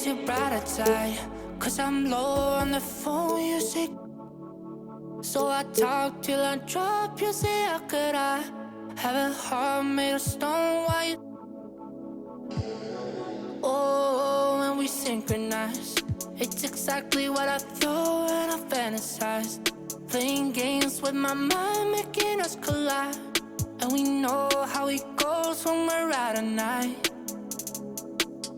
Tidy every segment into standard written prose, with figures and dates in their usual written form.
your brighter side. Cause I'm low on the phone, you say. So I talk till I drop, you say, how could I have a heart made of stone? Why you? Oh, when we synchronize, it's exactly what I thought and I fantasized. Playing games with my mind, making us collide. And we know how it goes when we're out at night.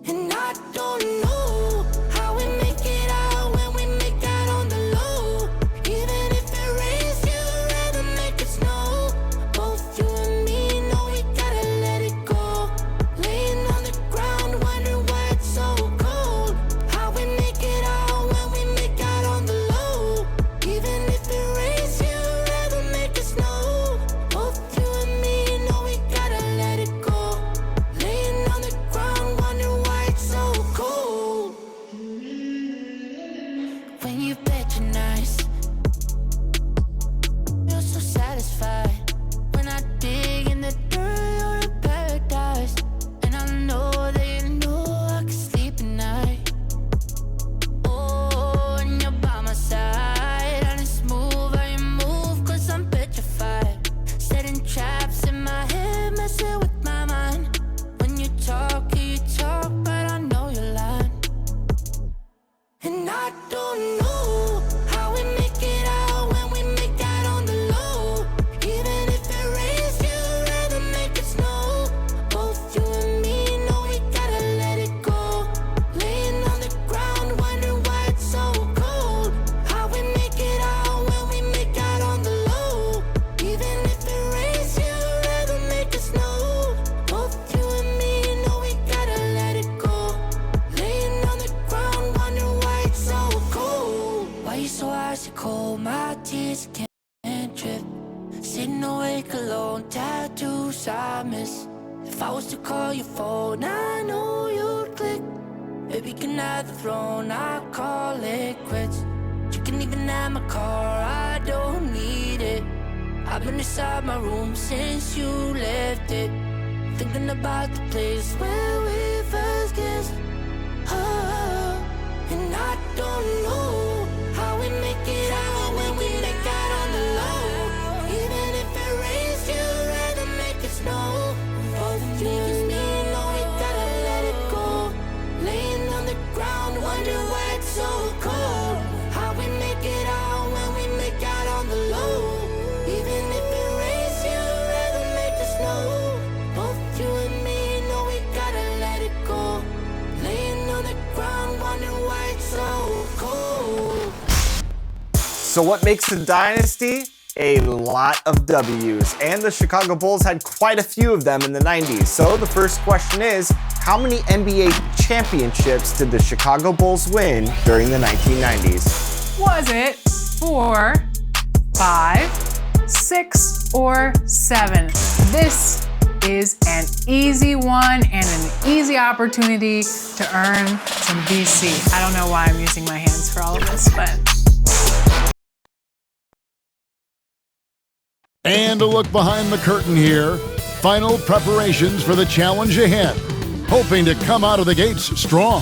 And I don't know how we make it out when we make out on the low. Even if it rains, you'd rather make it snow. Both you and me know we gotta let it go. Laying on the ground, wondering why it's so cold. How we make it out when we make out on the low. Even if it rains, you'd rather make it snow. Both you and me know we gotta let it go. Laying on the ground, wondering why it's so cold. When you patronize, you're so satisfied. When I dig in the dirt, you're in paradise. And I know that you know I can sleep at night. Oh, and you're by my side. And it's smooth how you move, cause I'm petrified. Setting traps in my head, messing with my mind. When you talk, but I know you're lying. And I don't know how we make it out when we make out on the low. Even if it rains, you'd rather make it snow. Both you and me know we gotta let it go. Laying on the ground, wondering why it's so cold. How we make it out when we make out on the low. Even if it rains, you'd rather make it snow. Both you and me know we gotta let it go. Laying on the ground, wondering why it's so cold. Why you so icy cold? My tears can't drip. Sitting awake alone, tattoos I miss. If I was to call your phone, I know you'd click. Baby, can have the throne, I call it quits. You can even have my car, I don't need it. I've been inside my room since you left it. Thinking about the place where we first kissed. Oh, and I don't know how we make it out when we make out on the low. Even if it rains, you'd rather make it snow. Both you and me know we gotta let it go. Laying on the ground, wondering why it's so cold. How we make it out when we make out on the low. Even if it rains, you'd rather make it snow. Both you and me know we gotta let it go. Laying on the ground, wondering why it's so cold. So what makes a dynasty? A lot of W's, and the Chicago Bulls had quite a few of them in the 90s. So the first question is, how many NBA championships did the Chicago Bulls win during the 1990s? Was it 4, 5, 6, or 7? This is an easy one and an easy opportunity to earn some VC. I don't know why I'm using my hands for all of this, but... And a look behind the curtain here. Final preparations for the challenge ahead. Hoping to come out of the gates strong.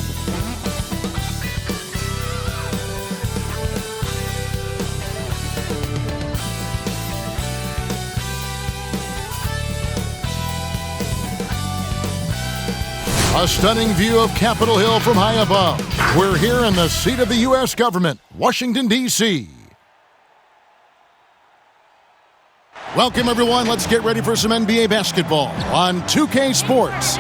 A stunning view of Capitol Hill from high above. We're here in the seat of the U.S. government, Washington, D.C. Welcome, everyone. Let's get ready for some NBA basketball on 2K Sports.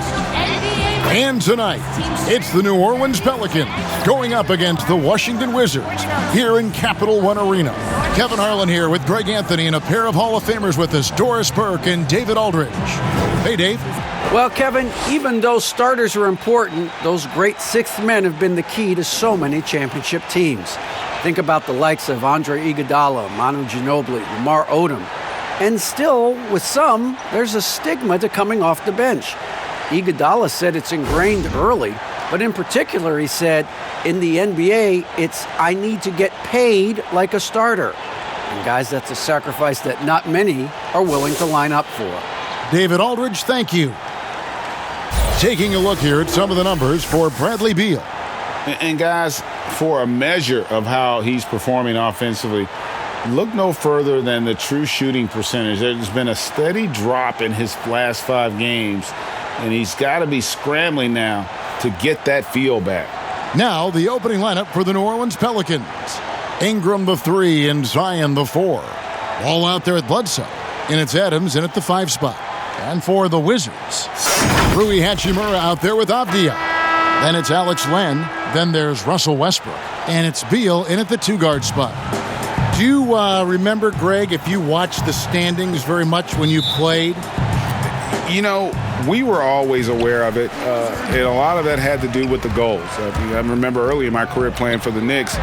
And tonight, it's the New Orleans Pelicans going up against the Washington Wizards here in Capital One Arena. Kevin Harlan here with Greg Anthony and a pair of Hall of Famers with us, Doris Burke and David Aldridge. Hey, Dave. Well, Kevin, even though starters are important, those great sixth men have been the key to so many championship teams. Think about the likes of Andre Iguodala, Manu Ginobili, Lamar Odom. And still, with some, there's a stigma to coming off the bench. Iguodala said it's ingrained early, but in particular, he said, in the NBA, it's I need to get paid like a starter. And guys, that's a sacrifice that not many are willing to line up for. David Aldridge, thank you. Taking a look here at some of the numbers for Bradley Beal. And guys, for a measure of how he's performing offensively, look no further than the true shooting percentage. There's been a steady drop in his last 5 games, and he's got to be scrambling now to get that feel back. Now the opening lineup for the New Orleans Pelicans. Ingram the 3 and Zion the 4. Ball out there at Bledsoe. And it's Adams in at the 5 spot. And for the Wizards, Rui Hachimura out there with Avdia. Then it's Alex Len. Then there's Russell Westbrook. And it's Beal in at the 2-guard spot. Do you remember, Greg, if you watched the standings very much when you played? You know, we were always aware of it, and a lot of that had to do with the goals. I remember early in my career playing for the Knicks,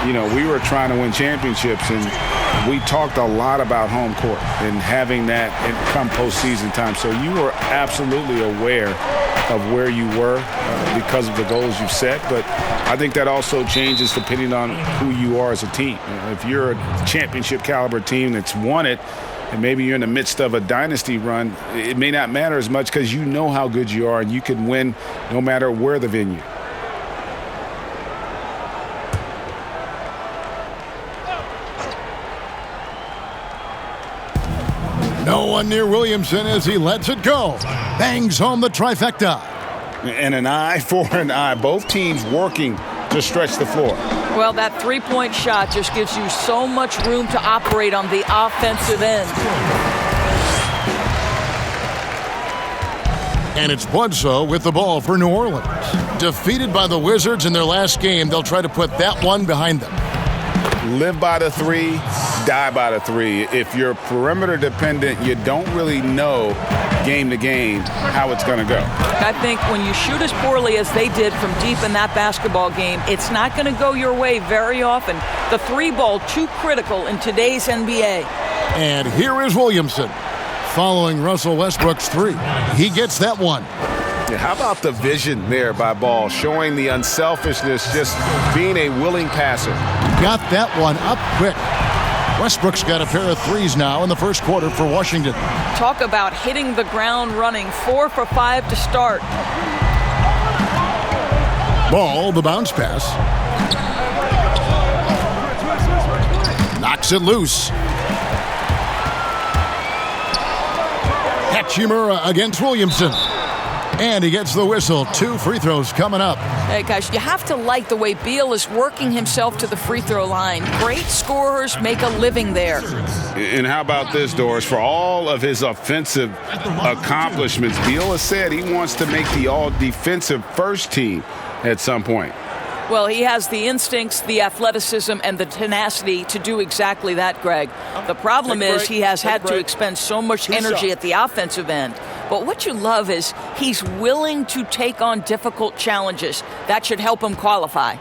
you know, we were trying to win championships, and we talked a lot about home court and having that come postseason time. So you were absolutely aware of where you were because of the goals you set, but I think that also changes depending on who you are as a team. You know, if you're a championship caliber team that's won it, and maybe you're in the midst of a dynasty run, it may not matter as much because you know how good you are and you can win no matter where the venue. No one near Williamson as he lets it go. Bangs home the trifecta. And an eye for an eye. Both teams working to stretch the floor. Well, that three-point shot just gives you so much room to operate on the offensive end. And it's Bledsoe with the ball for New Orleans. Defeated by the Wizards in their last game, they'll try to put that one behind them. Live by the 3, die by the 3. If you're perimeter dependent, you don't really know game to game how it's going to go. I think when you shoot as poorly as they did from deep in that basketball game, it's not going to go your way very often. The 3 ball too critical in today's NBA. And here is Williamson following Russell Westbrook's 3. He gets that one. Yeah, how about the vision there by Ball, showing the unselfishness, just being a willing passer. Got that one up quick. Westbrook's got a pair of 3s now in the first quarter for Washington. Talk about hitting the ground running. 4 for 5 to start. Ball, the bounce pass. Knocks it loose. Hachimura against Williamson. And he gets the whistle. 2 free throws coming up. Hey, guys, you have to like the way Beal is working himself to the free throw line. Great scorers make a living there. And how about this, Doris? For all of his offensive accomplishments, Beal has said he wants to make the all-defensive first team at some point. Well, he has the instincts, the athleticism, and the tenacity to do exactly that, Greg. The problem is he has had to expend so much energy at the offensive end. But what you love is he's willing to take on difficult challenges. That should help him qualify.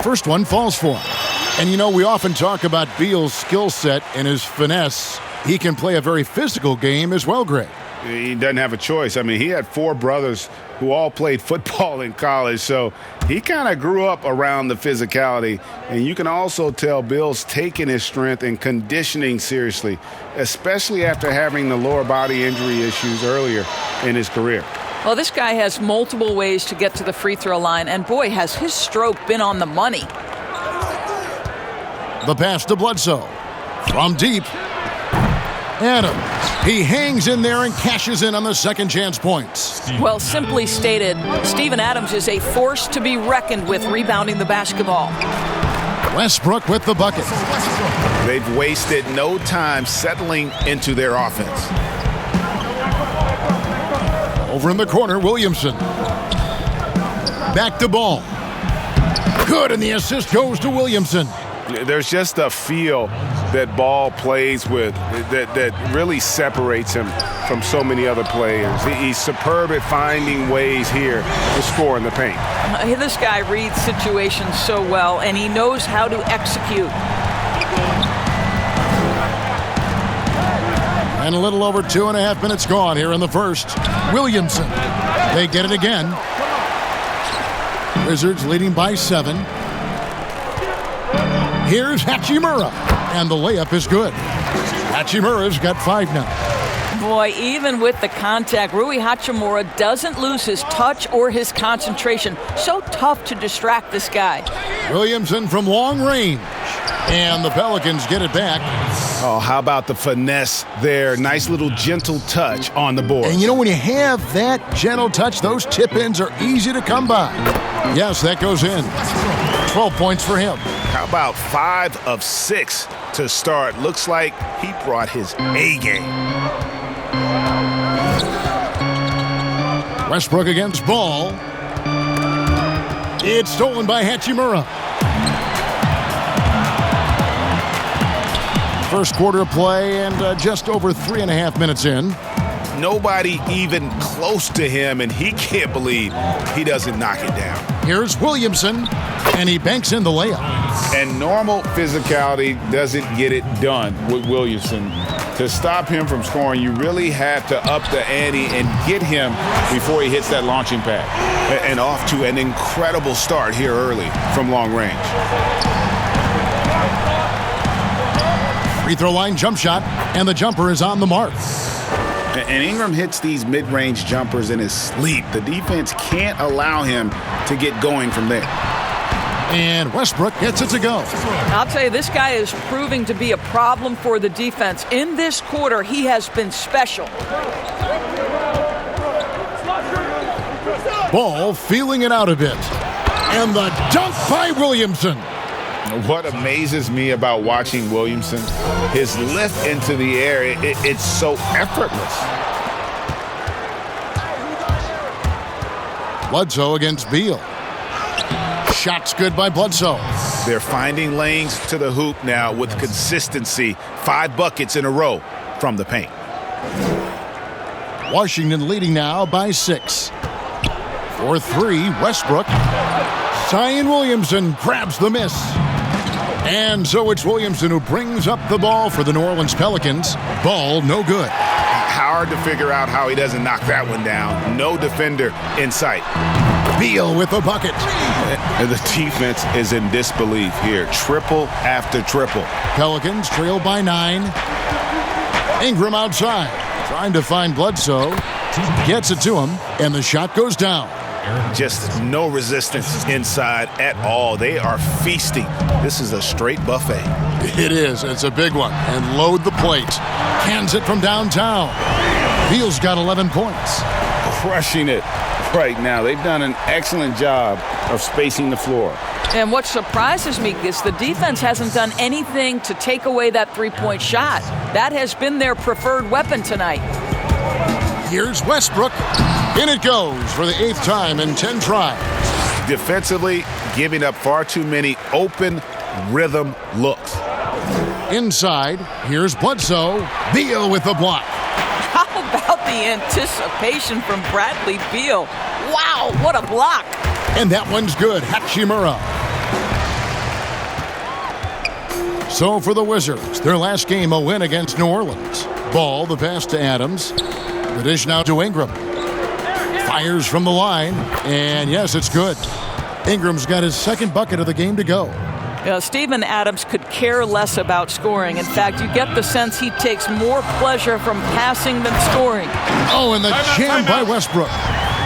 First one falls for him. And, you know, we often talk about Beal's skill set and his finesse. He can play a very physical game as well, Greg. He doesn't have a choice. I mean, he had 4 brothers who all played football in college, so he kind of grew up around the physicality. And you can also tell Bill's taking his strength and conditioning seriously, especially after having the lower body injury issues earlier in his career. Well, this guy has multiple ways to get to the free throw line, and boy, has his stroke been on the money. The pass to Bledsoe. From deep. Adams. He hangs in there and cashes in on the second chance points. Well, simply stated, Steven Adams is a force to be reckoned with rebounding the basketball. Westbrook with the bucket. They've wasted no time settling into their offense. Over in the corner, Williamson. Back to Ball. Good, and the assist goes to Williamson. There's just a feel that Ball plays with that really separates him from so many other players. He's superb at finding ways here to score in the paint. This guy reads situations so well, and he knows how to execute. And a little over 2.5 minutes gone here in the first. Williamson. They get it again. Wizards leading by 7. Here's Hachimura, and the layup is good. Hachimura's got 5 now. Boy, even with the contact, Rui Hachimura doesn't lose his touch or his concentration. So tough to distract this guy. Williamson from long range. And the Pelicans get it back. Oh, how about the finesse there? Nice little gentle touch on the board. And you know, when you have that gentle touch, those tip-ins are easy to come by. Yes, that goes in. 12 points for him. How about 5 of 6 to start? Looks like he brought his A game. Westbrook against Ball. It's stolen by Hachimura. First quarter of play and just over 3.5 minutes in. Nobody even close to him, and he can't believe he doesn't knock it down. Here's Williamson, and he banks in the layup. And normal physicality doesn't get it done with Williamson. To stop him from scoring, you really have to up the ante and get him before he hits that launching pad. And off to an incredible start here early from long range. Free throw line jump shot, and the jumper is on the mark. And Ingram hits these mid-range jumpers in his sleep. The defense can't allow him to get going from there. And Westbrook gets it to go. I'll tell you, this guy is proving to be a problem for the defense. In this quarter, he has been special. Ball feeling it out a bit. And the dunk by Williamson. What amazes me about watching Williamson, his lift into the air, it's so effortless. Bledsoe against Beal. Shots good by Bledsoe. They're finding lanes to the hoop now with consistency. 5 buckets in a row from the paint. Washington leading now by 6. For 3, Westbrook. Zion Williamson grabs the miss. And so it's Williamson who brings up the ball for the New Orleans Pelicans. Ball no good. Hard to figure out how he doesn't knock that one down. No defender in sight. Beal with a bucket. And the defense is in disbelief here. Triple after triple. Pelicans trail by 9. Ingram outside. Trying to find Bledsoe. Gets it to him. And the shot goes down. Just no resistance inside at all. They are feasting. This is a straight buffet. It is. It's a big one. And load the plate. Hands it from downtown. Beal's got 11 points. Crushing it right now. They've done an excellent job of spacing the floor. And what surprises me is the defense hasn't done anything to take away that three-point shot. That has been their preferred weapon tonight. Here's Westbrook. In it goes for the 8th time in 10 tries. Defensively, giving up far too many open rhythm looks. Inside, here's Bledsoe. Beal with the block. How about the anticipation from Bradley Beal? Wow, what a block. And that one's good. Hachimura. So for the Wizards, their last game a win against New Orleans. Ball, the pass to Adams. The dish now to Ingram. Fires from the line, and yes, it's good. Ingram's got his 2nd bucket of the game to go. Steven Adams could care less about scoring. In fact, you get the sense he takes more pleasure from passing than scoring. Oh, and the jam by Westbrook.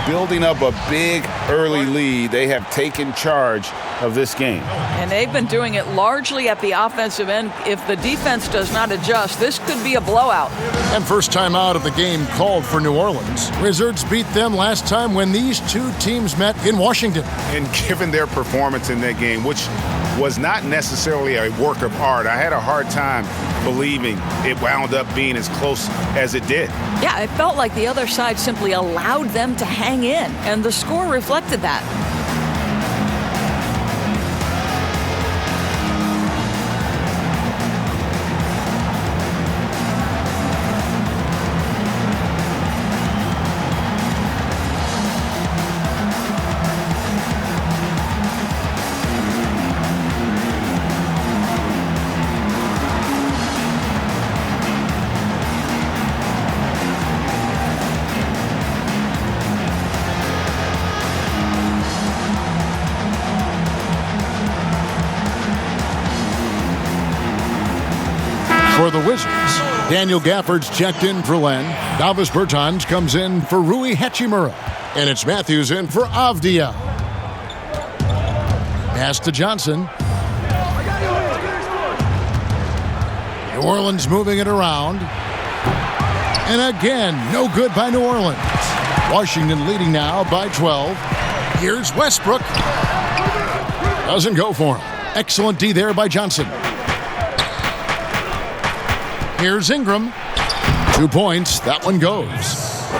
Building up a big early lead, they have taken charge of this game. And they've been doing it largely at the offensive end. If the defense does not adjust, this could be a blowout. And first time out of the game called for New Orleans. Wizards beat them last time when these 2 teams met in Washington. And given their performance in that game, which was not necessarily a work of art, I had a hard time believing it wound up being as close as it did. Yeah, it felt like the other side simply allowed them to hang in, and the score reflected that. For the Wizards, Daniel Gafford's checked in for Len. Davis Bertans comes in for Rui Hachimura. And it's Matthews in for Avdia. Pass to Johnson. New Orleans moving it around. And again, no good by New Orleans. Washington leading now by 12. Here's Westbrook. Doesn't go for him. Excellent D there by Johnson. Here's Ingram. 2 points. That one goes.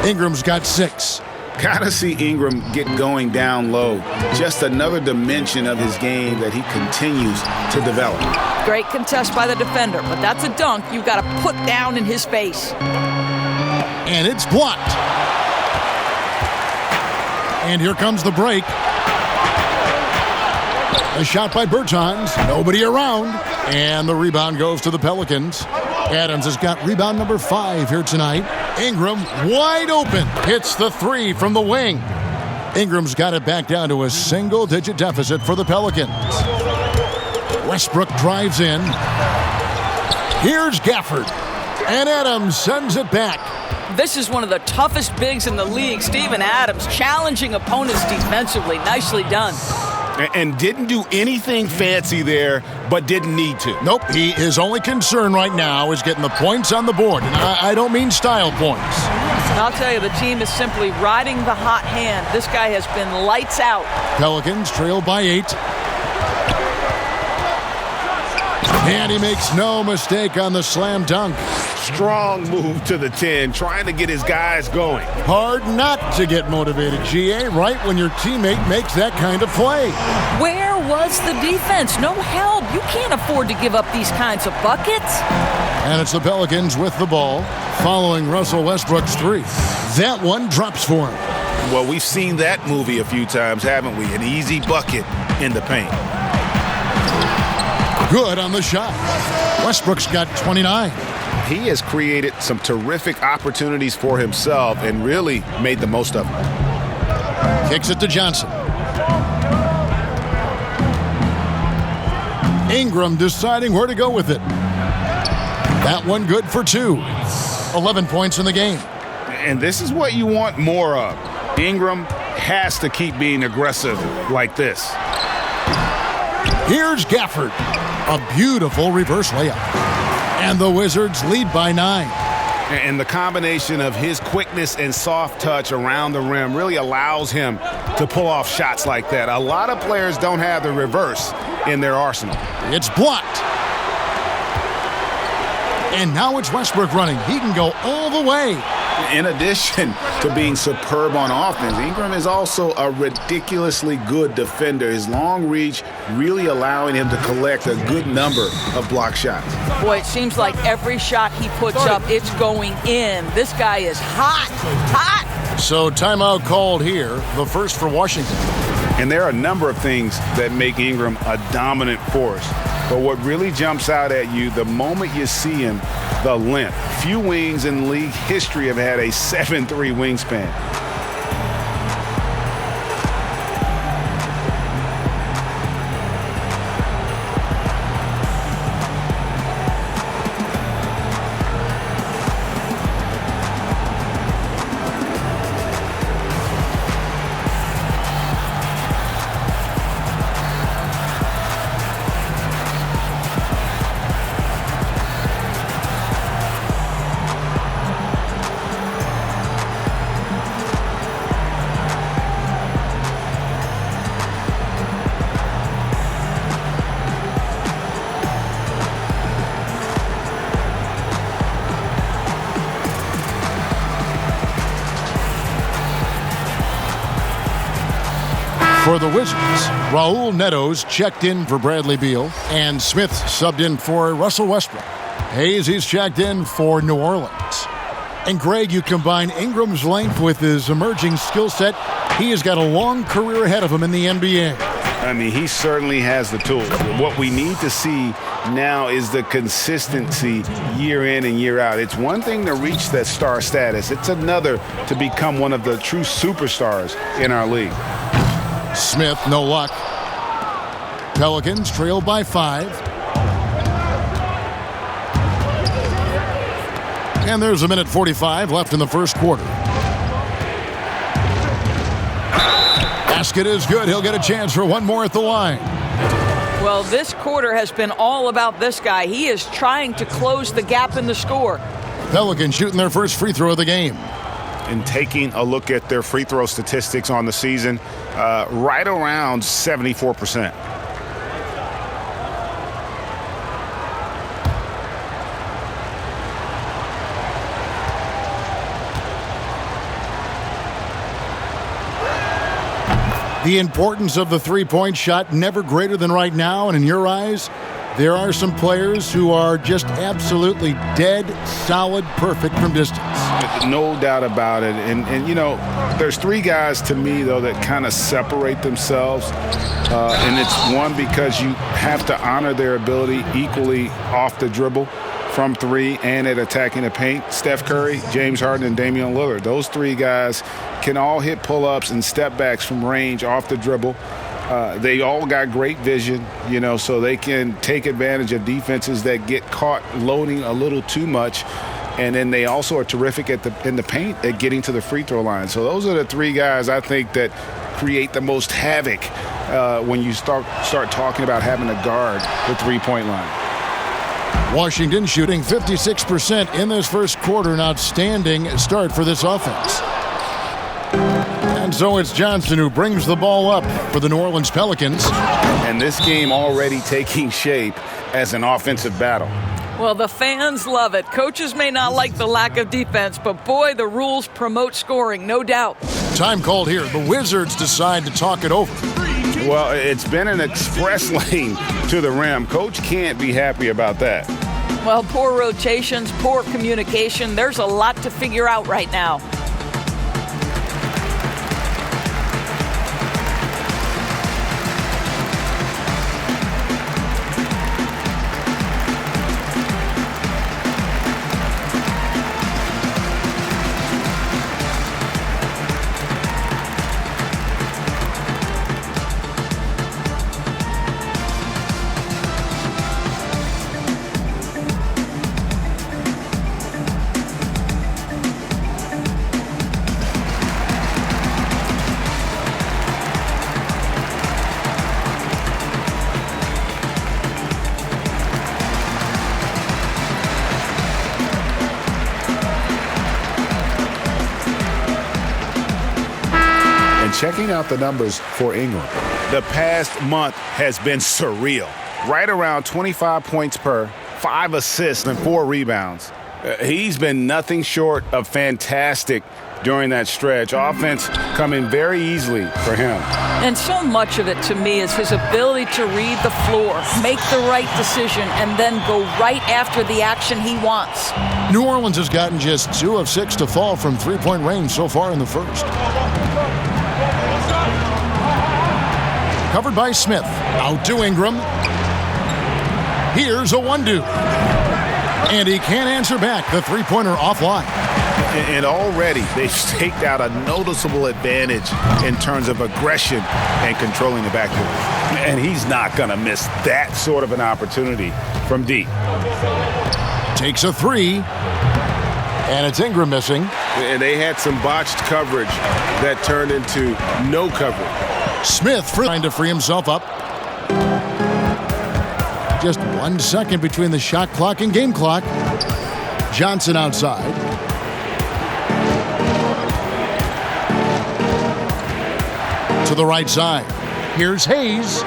Ingram's got 6. Gotta see Ingram get going down low. Just another dimension of his game that he continues to develop. Great contest by the defender, but that's a dunk you've got to put down in his face. And it's blocked. And here comes the break. A shot by Bertans. Nobody around. And the rebound goes to the Pelicans. Adams has got rebound number 5 here tonight. Ingram wide open. Hits the 3 from the wing. Ingram's got it back down to a single-digit deficit for the Pelicans. Westbrook drives in. Here's Gafford. And Adams sends it back. This is one of the toughest bigs in the league. Steven Adams challenging opponents defensively. Nicely done. And didn't do anything fancy there, but didn't need to. Nope, his only concern right now is getting the points on the board. And I don't mean style points. I'll tell you, the team is simply riding the hot hand. This guy has been lights out. Pelicans trail by 8. And he makes no mistake on the slam dunk. Strong move to the 10, trying to get his guys going. Hard not to get motivated, GA, right when your teammate makes that kind of play. Where was the defense? No help. You can't afford to give up these kinds of buckets. And it's the Pelicans with the ball, following Russell Westbrook's 3. That one drops for him. Well, we've seen that movie a few times, haven't we? An easy bucket in the paint. Good on the shot. Westbrook's got 29. He has created some terrific opportunities for himself and really made the most of them. Kicks it to Johnson. Ingram deciding where to go with it. That one good for 2. 11 points in the game. And this is what you want more of. Ingram has to keep being aggressive like this. Here's Gafford. A beautiful reverse layup. And the Wizards lead by 9. And the combination of his quickness and soft touch around the rim really allows him to pull off shots like that. A lot of players don't have the reverse in their arsenal. It's blocked. And now it's Westbrook running. He can go all the way. In addition to being superb on offense, Ingram is also a ridiculously good defender. His long reach really allowing him to collect a good number of block shots. Boy, it seems like every shot he puts up, it's going in. This guy is hot, hot. So timeout called here, the first for Washington. And there are a number of things that make Ingram a dominant force. But what really jumps out at you the moment you see him, the length. Few wings in league history have had a 7'3" wingspan. For the Wizards, Raul Neto's checked in for Bradley Beal, and Smith subbed in for Russell Westbrook. Hayes, he's checked in for New Orleans. And Greg, you combine Ingram's length with his emerging skill set, he has got a long career ahead of him in the NBA. I mean, he certainly has the tools. What we need to see now is the consistency year in and year out. It's one thing to reach that star status. It's another to become one of the true superstars in our league. Smith, no luck. Pelicans trail by 5. And there's a minute 45 left in the first quarter. Basket is good. He'll get a chance for one more at the line. Well, this quarter has been all about this guy. He is trying to close the gap in the score. Pelicans shooting their first free throw of the game. And taking a look at their free throw statistics on the season, right around 74%. The importance of the three-point shot never greater than right now, and in your eyes, there are some players who are just absolutely dead, solid, perfect from distance. No doubt about it. And you know, there's three guys to me, though, that kind of separate themselves. And it's one, because you have to honor their ability equally off the dribble, from three, and at attacking the paint. Steph Curry, James Harden, and Damian Lillard. Those three guys can all hit pull-ups and step backs from range off the dribble. They all got great vision, you know, so they can take advantage of defenses that get caught loading a little too much. And then they also are terrific in the paint at getting to the free throw line. So those are the three guys I think that create the most havoc when you start talking about having to guard the three-point line. Washington shooting 56% in this first quarter. An outstanding start for this offense. And so it's Johnson who brings the ball up for the New Orleans Pelicans. And this game already taking shape as an offensive battle. Well, the fans love it. Coaches may not like the lack of defense, but boy, the rules promote scoring, no doubt. Time called here. The Wizards decide to talk it over. Well, it's been an express lane to the rim. Coach can't be happy about that. Well, poor rotations, poor communication. There's a lot to figure out right now. Checking out the numbers for Ingram. The past month has been surreal. Right around 25 points per, 5 assists, and 4 rebounds. He's been nothing short of fantastic during that stretch. Offense coming very easily for him. And so much of it, to me, is his ability to read the floor, make the right decision, and then go right after the action he wants. New Orleans has gotten just 2 of 6 to fall from three-point range so far in the first. Covered by Smith. Out to Ingram. Here's a one-two. And he can't answer back. The three-pointer offline. And already they've staked out a noticeable advantage in terms of aggression and controlling the backcourt. And he's not going to miss that sort of an opportunity from deep. Takes a three. And it's Ingram missing. And they had some botched coverage that turned into no coverage. Smith trying to free himself up. Just 1 second between the shot clock and game clock. Johnson outside. To the right side. Here's Hayes.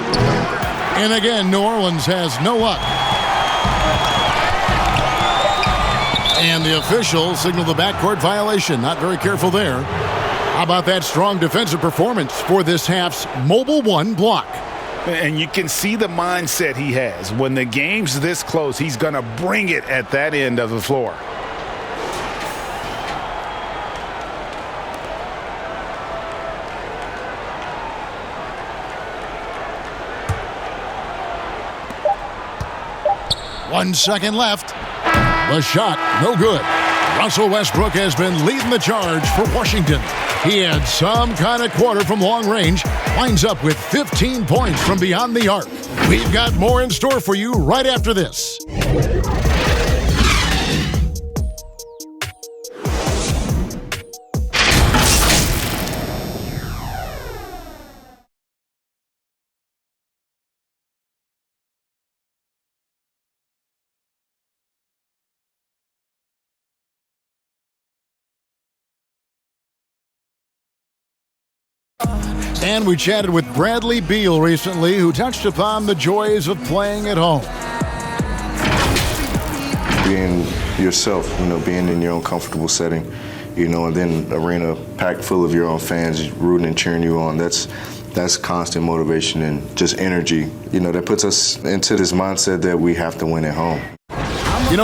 And again, New Orleans has no luck. And the official signaled the backcourt violation. Not very careful there. How about that strong defensive performance for this half's Mobile One block? And you can see the mindset he has. When the game's this close, he's going to bring it at that end of the floor. One second left. The shot, no good. Russell Westbrook has been leading the charge for Washington. He had some kind of quarter from long range, winds up with 15 points from beyond the arc. We've got more in store for you right after this. And we chatted with Bradley Beal recently, who touched upon the joys of playing at home. Being yourself, being in your own comfortable setting, and then arena packed full of your own fans rooting and cheering you on. That's constant motivation and just energy, that puts us into this mindset that we have to win at home.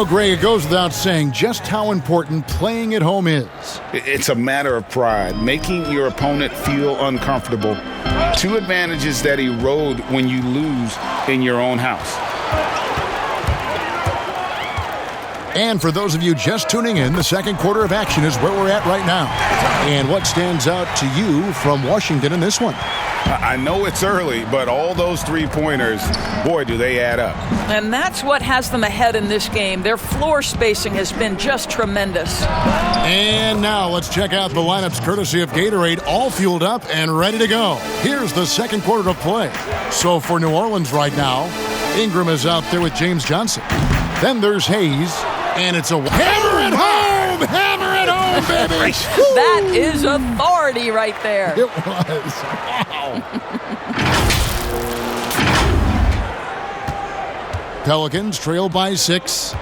Greg, it goes without saying just how important playing at home is. It's a matter of pride, making your opponent feel uncomfortable. Two advantages that erode when you lose in your own house. And for those of you just tuning in, the second quarter of action is where we're at right now. And what stands out to you from Washington in this one? I know it's early, but all those three-pointers, boy, do they add up. And that's what has them ahead in this game. Their floor spacing has been just tremendous. And now let's check out the lineups courtesy of Gatorade, all fueled up and ready to go. Here's the second quarter of play. So for New Orleans right now, Ingram is out there with James Johnson. Then there's Hayes, and it's a hammer at home! Hammer at home, baby! That is authority right there. It was. Wow. Pelicans trail by 6.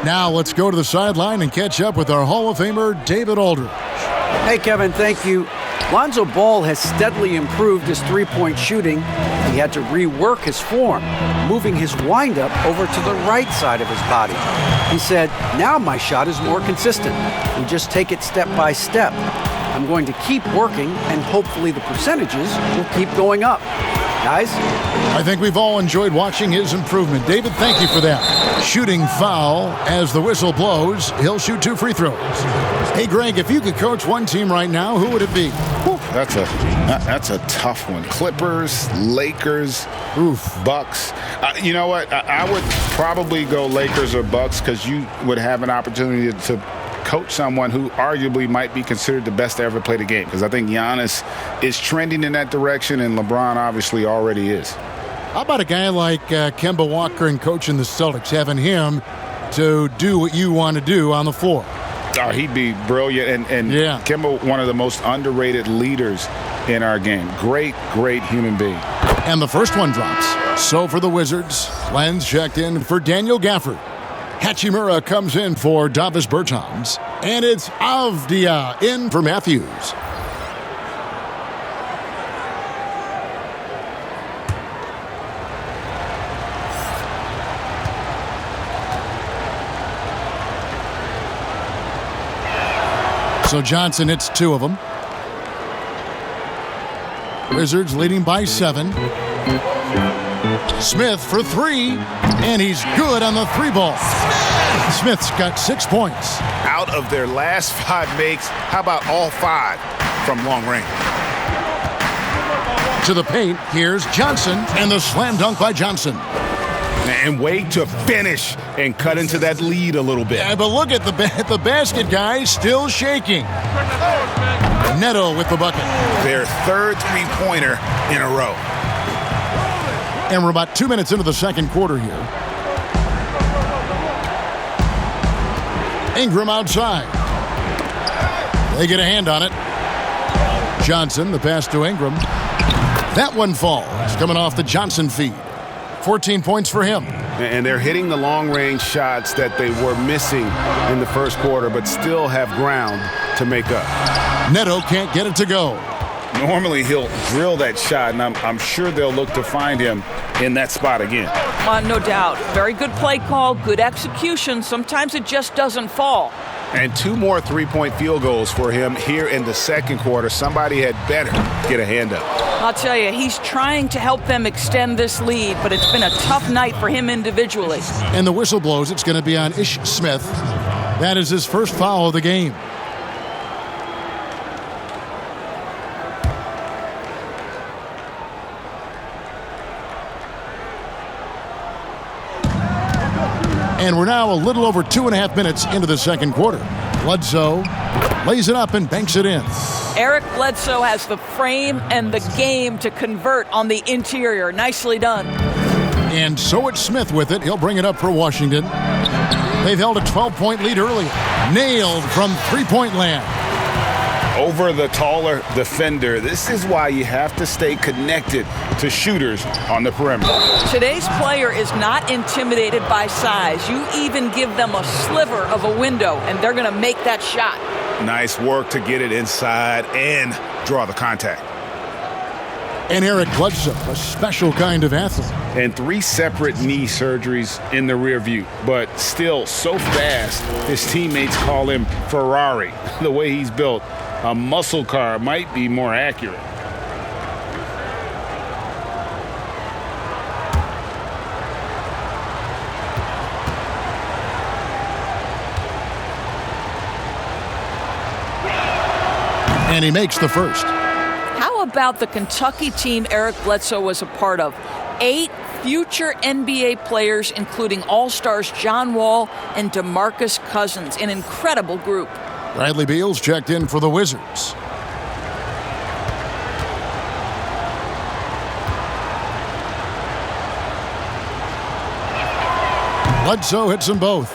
Now let's go to the sideline and catch up with our Hall of Famer, David Aldridge. Hey, Kevin, thank you. Lonzo Ball has steadily improved his three-point shooting. He had to rework his form, moving his windup over to the right side of his body. He said, "Now my shot is more consistent. We just take it step by step. I'm going to keep working, and hopefully the percentages will keep going up." Guys? I think we've all enjoyed watching his improvement. David, thank you for that. Shooting foul as the whistle blows. He'll shoot 2 free throws. Hey, Greg, if you could coach one team right now, who would it be? That's a tough one. Clippers, Lakers, Bucks. You know what? I would probably go Lakers or Bucks because you would have an opportunity to coach someone who arguably might be considered the best to ever play the game, because I think Giannis is trending in that direction and LeBron obviously already is. How about a guy like Kemba Walker and coaching the Celtics, having him to do what you want to do on the floor? Oh, he'd be brilliant. And yeah. Kemba, one of the most underrated leaders in our game. Great human being. And the first one drops. So for the Wizards, Lenz checked in for Daniel Gafford. Hachimura comes in for Davis Bertans. And it's Avdia in for Matthews. So Johnson hits 2 of them. Wizards leading by 7. Smith for 3, and he's good on the 3 ball. Smith's got 6 points. Out of their last 5 makes, how about all 5 from long range? To the paint, here's Johnson, and the slam dunk by Johnson. And wait to finish and cut into that lead a little bit. Yeah, but look at the basket, guys, still shaking. Neto with the bucket. Their 3rd three-pointer in a row. And we're about 2 minutes into the second quarter here. Ingram outside. They get a hand on it. Johnson, the pass to Ingram. That one falls, coming off the Johnson feed. 14 points for him. And they're hitting the long-range shots that they were missing in the first quarter, but still have ground to make up. Neto can't get it to go. Normally he'll drill that shot, and I'm sure they'll look to find him in that spot again. No doubt. Very good play call, good execution. Sometimes it just doesn't fall. And 2 more three-point field goals for him here in the second quarter. Somebody had better get a hand up. I'll tell you, he's trying to help them extend this lead, but it's been a tough night for him individually. And the whistle blows. It's going to be on Ish Smith. That is his first foul of the game. And we're now a little over 2.5 minutes into the second quarter. Bledsoe lays it up and banks it in. Eric Bledsoe has the frame and the game to convert on the interior. Nicely done. And so it's Smith with it. He'll bring it up for Washington. They've held a 12-point lead earlier. Nailed from three-point land. over the taller defender. This is why you have to stay connected to shooters on the perimeter. Today's player is not intimidated by size. You even give them a sliver of a window, and they're going to make that shot. Nice work to get it inside and draw the contact. And Eric Bledsoe, a special kind of athlete. And 3 separate knee surgeries in the rear view, but still so fast, his teammates call him Ferrari. The way he's built, a muscle car might be more accurate. And he makes the first. How about the Kentucky team Eric Bledsoe was a part of? 8 future NBA players, including All-Stars John Wall and DeMarcus Cousins, an incredible group. Bradley Beal's checked in for the Wizards. Bledsoe hits them both.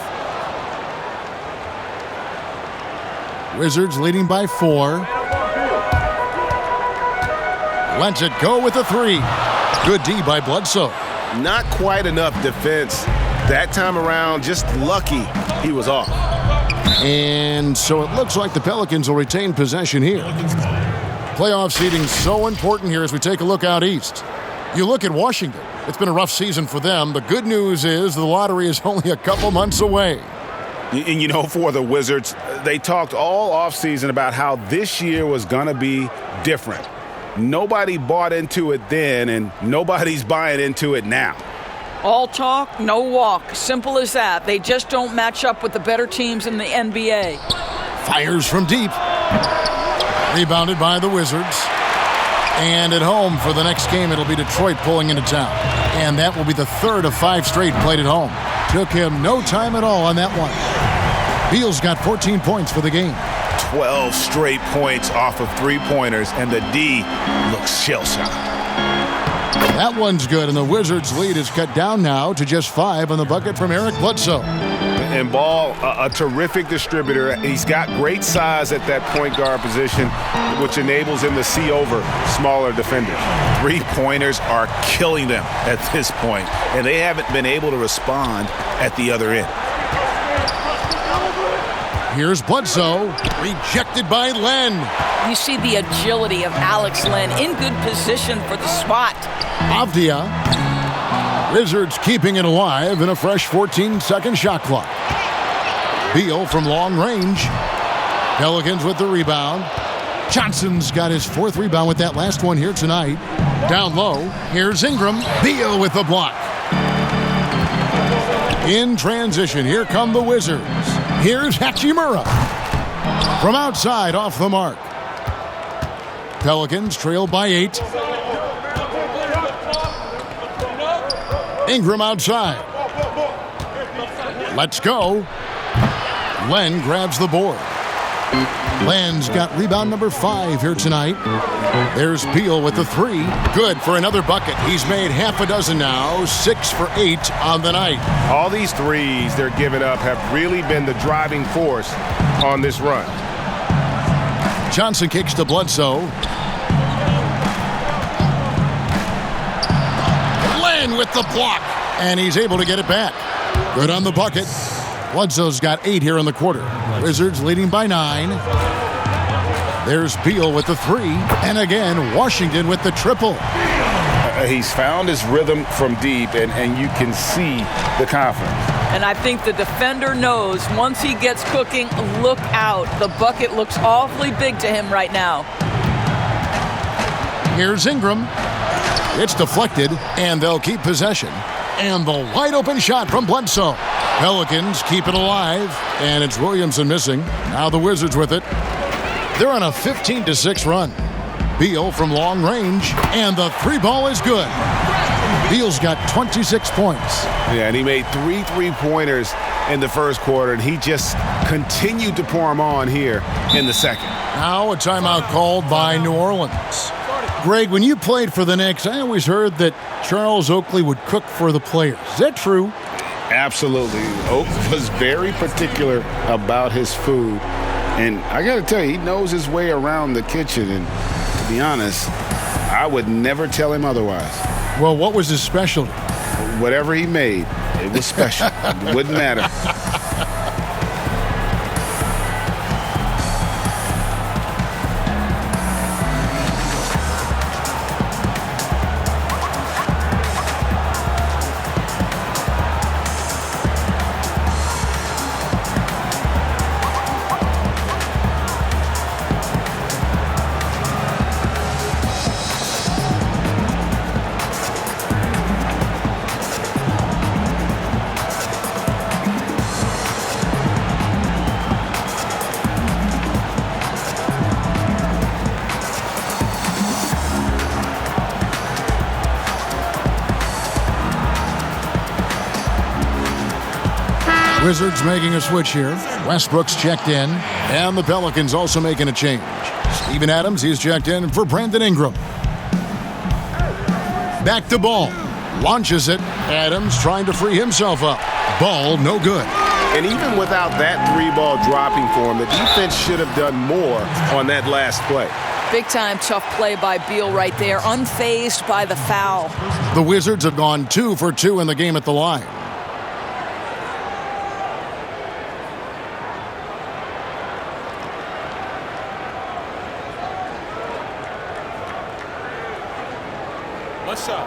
Wizards leading by 4. Lets it go with a 3. Good D by Bledsoe. Not quite enough defense that time around. Just lucky he was off. And so it looks like the Pelicans will retain possession here. Playoff seeding so important here as we take a look out east. You look at Washington. It's been a rough season for them. The good news is the lottery is only a couple months away. And you know, for the Wizards, they talked all offseason about how this year was going to be different. Nobody bought into it then, and nobody's buying into it now. All talk, no walk. Simple as that. They just don't match up with the better teams in the NBA. Fires from deep. Rebounded by the Wizards. And at home for the next game, it'll be Detroit pulling into town. And that will be the 3rd of 5 straight played at home. Took him no time at all on that one. Beal's got 14 points for the game. 12 straight points off of 3-pointers, and the D looks shell-shocked. That one's good, and the Wizards' lead is cut down now to just 5 on the bucket from Eric Bledsoe. And Ball, a terrific distributor. He's got great size at that point guard position, which enables him to see over smaller defenders. 3-pointers are killing them at this point, and they haven't been able to respond at the other end. Here's Bledsoe, rejected by Len. You see the agility of Alex Len in good position for the spot. Avdia. Wizards keeping it alive in a fresh 14-second shot clock. Beal from long range. Pelicans with the rebound. Johnson's got his 4th rebound with that last one here tonight. Down low, here's Ingram. Beal with the block. In transition, here come the Wizards. Here's Hachimura. From outside, off the mark. Pelicans trail by 8. Ingram outside. Let's go. Len grabs the board. Len's got rebound number 5 here tonight. There's Beal with the 3. Good for another bucket. He's made half a dozen now, 6 for 8 on the night. All these threes they're giving up have really been the driving force on this run. Johnson kicks to Bledsoe. Len with the block, and he's able to get it back. Good on the bucket. Bledsoe's got 8 here in the quarter. Wizards leading by 9. There's Beal with the 3. And again, Washington with the triple. He's found his rhythm from deep, and you can see the confidence. And I think the defender knows once he gets cooking, look out. The bucket looks awfully big to him right now. Here's Ingram. It's deflected, and they'll keep possession. And the wide open shot from Bledsoe. Pelicans keep it alive, and it's Williamson missing. Now the Wizards with it. They're on a 15-6 run. Beal from long range, and the 3-ball is good. Beal's got 26 points. Yeah, and he made 3 3-pointers in the first quarter, and he just continued to pour them on here in the second. Now a timeout called by New Orleans. Greg, when you played for the Knicks, I always heard that Charles Oakley would cook for the players. Is that true? Absolutely. Oak was very particular about his food. And I got to tell you, he knows his way around the kitchen. And to be honest, I would never tell him otherwise. Well, what was his specialty? Whatever he made, it was special. It wouldn't matter. Wizards making a switch here. Westbrook's checked in, and the Pelicans also making a change. Steven Adams, he's checked in for Brandon Ingram. Back to Ball. Launches it. Adams trying to free himself up. Ball, no good. And even without that three-ball dropping for him, the defense should have done more on that last play. Big-time tough play by Beal right there, unfazed by the foul. The Wizards have gone 2 for 2 in the game at the line. Bledsoe.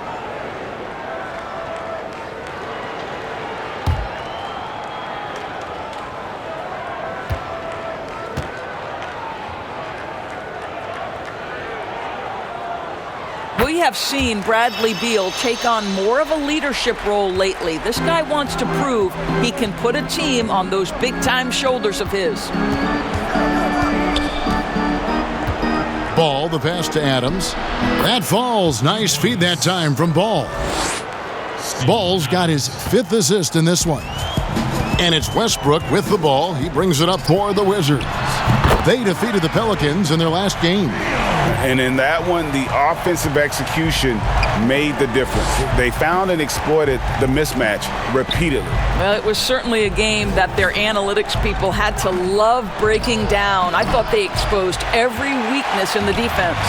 We have seen Bradley Beal take on more of a leadership role lately. This guy wants to prove he can put a team on those big-time shoulders of his. Ball, the pass to Adams. That falls. Nice feed that time from Ball. Ball's got his 5th assist in this one. And it's Westbrook with the ball. He brings it up for the Wizards. They defeated the Pelicans in their last game. And in that one, the offensive execution made the difference. They found and exploited the mismatch repeatedly. Well, it was certainly a game that their analytics people had to love breaking down. I thought they exposed every weakness in the defense.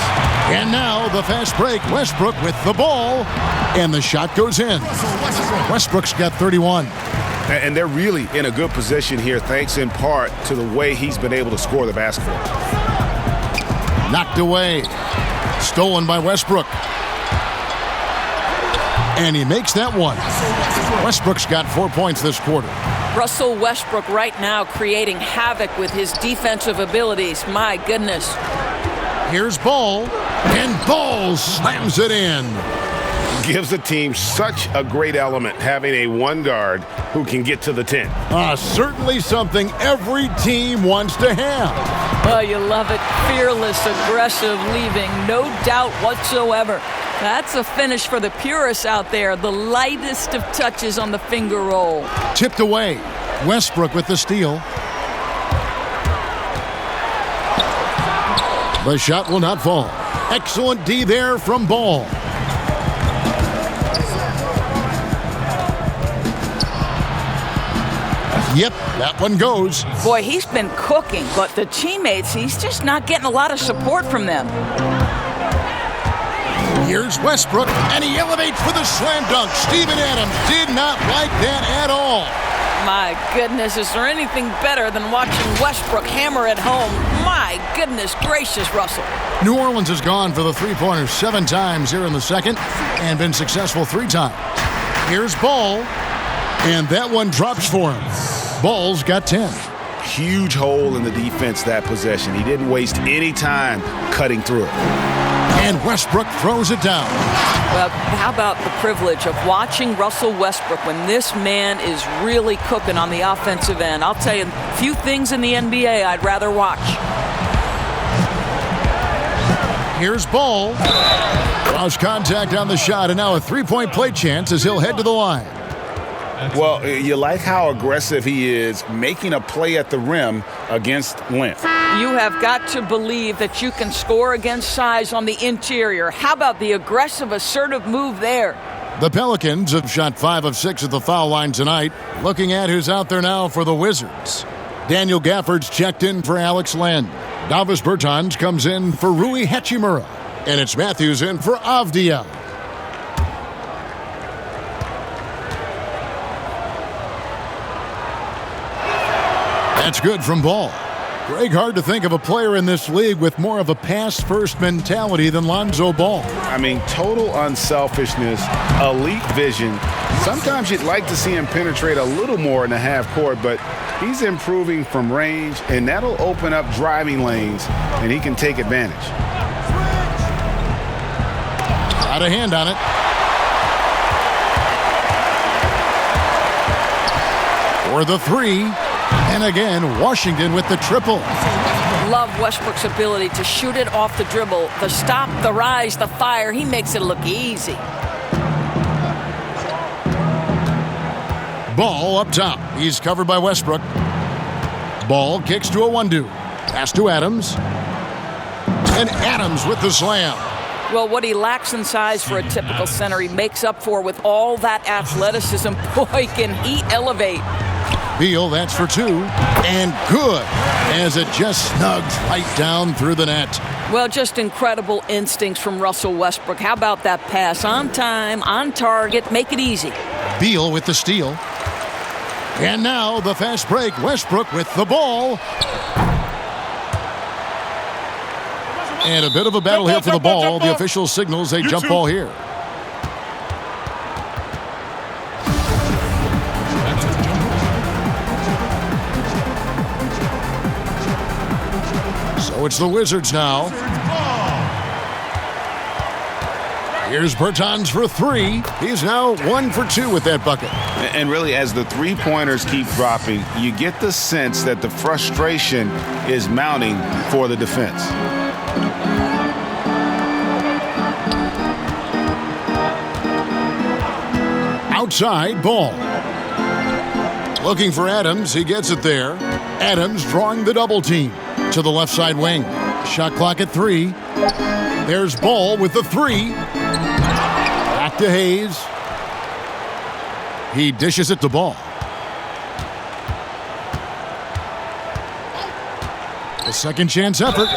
And now the fast break. Westbrook with the ball. And the shot goes in. Westbrook's got 31. And they're really in a good position here, thanks in part to the way he's been able to score the basketball. Knocked away. Stolen by Westbrook. And he makes that one. Westbrook's got 4 points this quarter. Russell Westbrook right now creating havoc with his defensive abilities. My goodness. Here's Ball. And Ball slams it in. Gives the team such a great element having a one guard who can get to the 10. Certainly something every team wants to have. Oh, you love it. Fearless, aggressive, leaving no doubt whatsoever. That's a finish for the purists out there. The lightest of touches on the finger roll. Tipped away. Westbrook with the steal. The shot will not fall. Excellent D there from Ball. Yep, that one goes. Boy, he's been cooking, but the teammates, he's just not getting a lot of support from them. Here's Westbrook, and he elevates for the slam dunk. Steven Adams did not like that at all. My goodness, is there anything better than watching Westbrook hammer at home? My goodness gracious, Russell. New Orleans has gone for the three-pointers 7 times here in the second and been successful 3 times. Here's Ball, and that one drops for him. Ball's got 10. Huge hole in the defense that possession. He didn't waste any time cutting through it. And Westbrook throws it down. Well, how about the privilege of watching Russell Westbrook when this man is really cooking on the offensive end? I'll tell you, few things in the NBA I'd rather watch. Here's Ball. Lost contact on the shot, and now a 3-point play chance as he'll head to the line. Well, you like how aggressive he is making a play at the rim against length. You have got to believe that you can score against size on the interior. How about the aggressive, assertive move there? The Pelicans have shot 5 of 6 at the foul line tonight. Looking at who's out there now for the Wizards. Daniel Gafford's checked in for Alex Len. Davis Bertans comes in for Rui Hachimura. And it's Matthews in for Avdia. That's good from Ball. Greg, hard to think of a player in this league with more of a pass-first mentality than Lonzo Ball. I mean, total unselfishness, elite vision. Sometimes you'd like to see him penetrate a little more in the half court, but he's improving from range, and that'll open up driving lanes, and he can take advantage. Got a hand on it. For the three. And again, Washington with the triple. Love Westbrook's ability to shoot it off the dribble, the stop, the rise, the fire. He makes it look easy. Ball up top. He's covered by Westbrook. Ball kicks to a 1-2. Pass to Adams. And Adams with the slam. Well, what he lacks in size for a typical center, he makes up for with all that athleticism. Boy, can he elevate. Beal, that's for 2. And good, as it just snugs right down through the net. Well, just incredible instincts from Russell Westbrook. How about that pass? On time, on target, make it easy. Beal with the steal. And now the fast break. Westbrook with the ball. And a bit of a battle here for the ball. The official signals a jump ball here. So it's the Wizards now. Here's Bertans for 3. He's now 1 for 2 with that bucket. And really, as the three-pointers keep dropping, you get the sense that the frustration is mounting for the defense. Outside, Ball. Looking for Adams. He gets it there. Adams drawing the double team to the left side wing. Shot clock at 3. There's Ball with the 3. Back to Hayes. He dishes it to Ball. A second chance effort.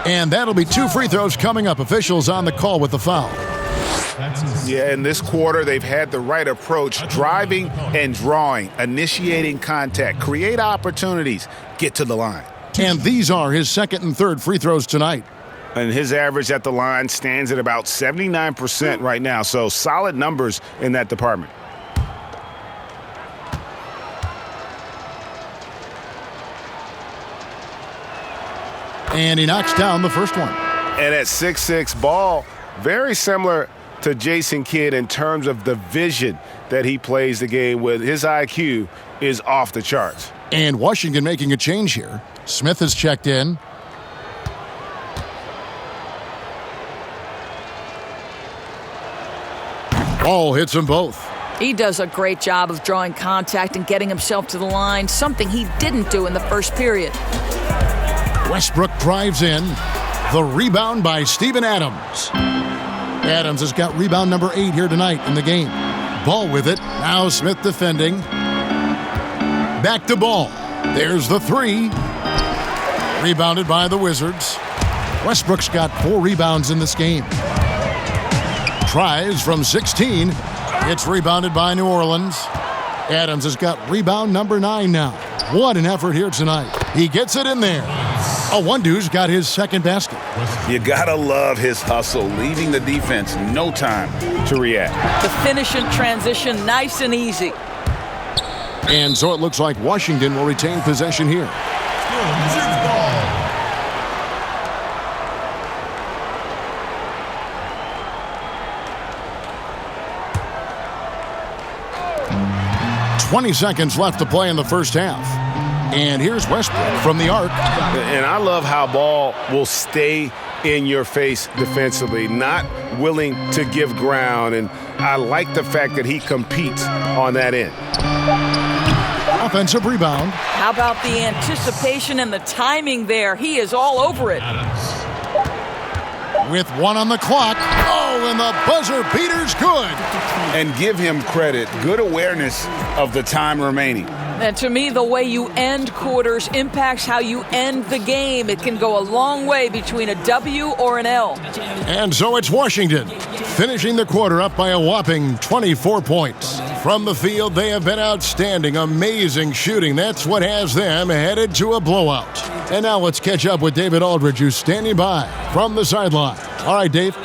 And that'll be 2 free throws coming up. Officials on the call with the foul. Yeah, in this quarter, they've had the right approach, driving and drawing, initiating contact, create opportunities, get to the line. And these are his second and third free throws tonight. And his average at the line stands at about 79% right now, so solid numbers in that department. And he knocks down the first one. And at 6'6", Ball, very similar to Jason Kidd in terms of the vision that he plays the game with. His IQ is off the charts. And Washington making a change here. Smith has checked in. Ball hits them both. He does a great job of drawing contact and getting himself to the line, something he didn't do in the first period. Westbrook drives in. The rebound by Steven Adams. Adams has got rebound number 8 here tonight in the game. Ball with it. Now Smith defending. Back to Ball. There's the 3. Rebounded by the Wizards. Westbrook's got 4 rebounds in this game. Tries from 16. It's rebounded by New Orleans. Adams has got rebound number 9 now. What an effort here tonight. He gets it in there. Awundu's got his second basket. You gotta love his hustle, leaving the defense no time to react. The finish in transition, nice and easy. And so it looks like Washington will retain possession here. Wizards ball. 20 seconds left to play in the first half. And here's Westbrook from the arc. And I love how Ball will stay in your face defensively, not willing to give ground. And I like the fact that he competes on that end. Offensive rebound. How about the anticipation and the timing there? He is all over it. With 1 on the clock. Oh, and the buzzer beater's good. And give him credit. Good awareness of the time remaining. And to me, the way you end quarters impacts how you end the game. It can go a long way between a W or an L. And so it's Washington, finishing the quarter up by a whopping 24 points. From the field, they have been outstanding, amazing shooting. That's what has them headed to a blowout. And now let's catch up with David Aldridge, who's standing by from the sideline. All right, Dave.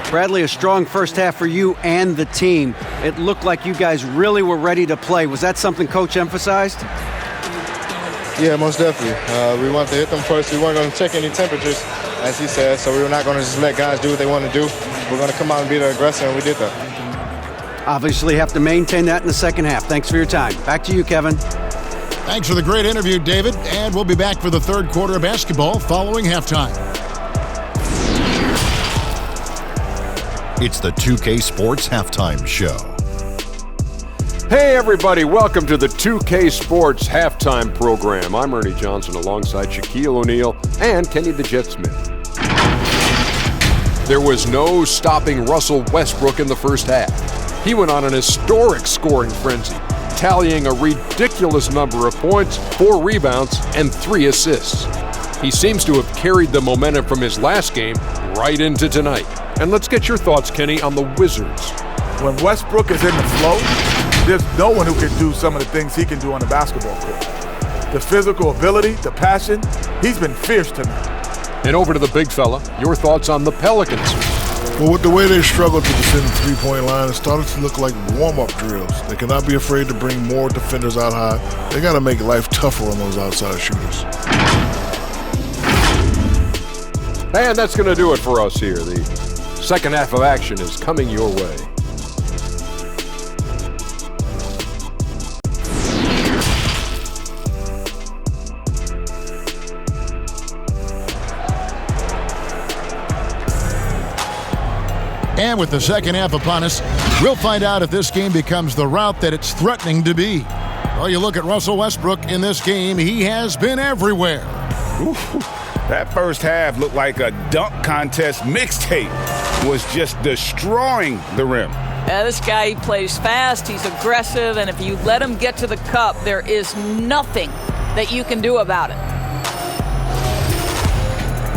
Bradley, a strong first half for you and the team. It looked like you guys really were ready to play. Was that something Coach emphasized? Yeah, most definitely. We wanted to hit them first. We weren't going to check any temperatures, as he said, so we were not going to just let guys do what they want to do. We're going to come out and be the aggressor, and we did that. Obviously have to maintain that in the second half. Thanks for your time. Back to you, Kevin. Thanks for the great interview, David. And we'll be back for the third quarter of basketball following halftime. It's the 2K Sports Halftime Show. Hey everybody, welcome to the 2K Sports Halftime Program. I'm Ernie Johnson alongside Shaquille O'Neal and Kenny the Jet Smith. There was no stopping Russell Westbrook in the first half. He went on an historic scoring frenzy, tallying a ridiculous number of points, 4 rebounds, and 3 assists. He seems to have carried the momentum from his last game right into tonight. And let's get your thoughts, Kenny, on the Wizards. When Westbrook is in the flow, there's no one who can do some of the things he can do on the basketball court. The physical ability, the passion, he's been fierce tonight. And over to the big fella, your thoughts on the Pelicans. Well, with the way they struggled to defend the three-point line, it started to look like warm-up drills. They cannot be afraid to bring more defenders out high. They got to make life tougher on those outside shooters. And that's going to do it for us here. The second half of action is coming your way. And with the second half upon us, we'll find out if this game becomes the route that it's threatening to be. Well, you look at Russell Westbrook in this game, he has been everywhere. Ooh, that first half looked like a dunk contest mixtape. Was just destroying the rim. Yeah, this guy, he plays fast, he's aggressive, and if you let him get to the cup, there is nothing that you can do about it.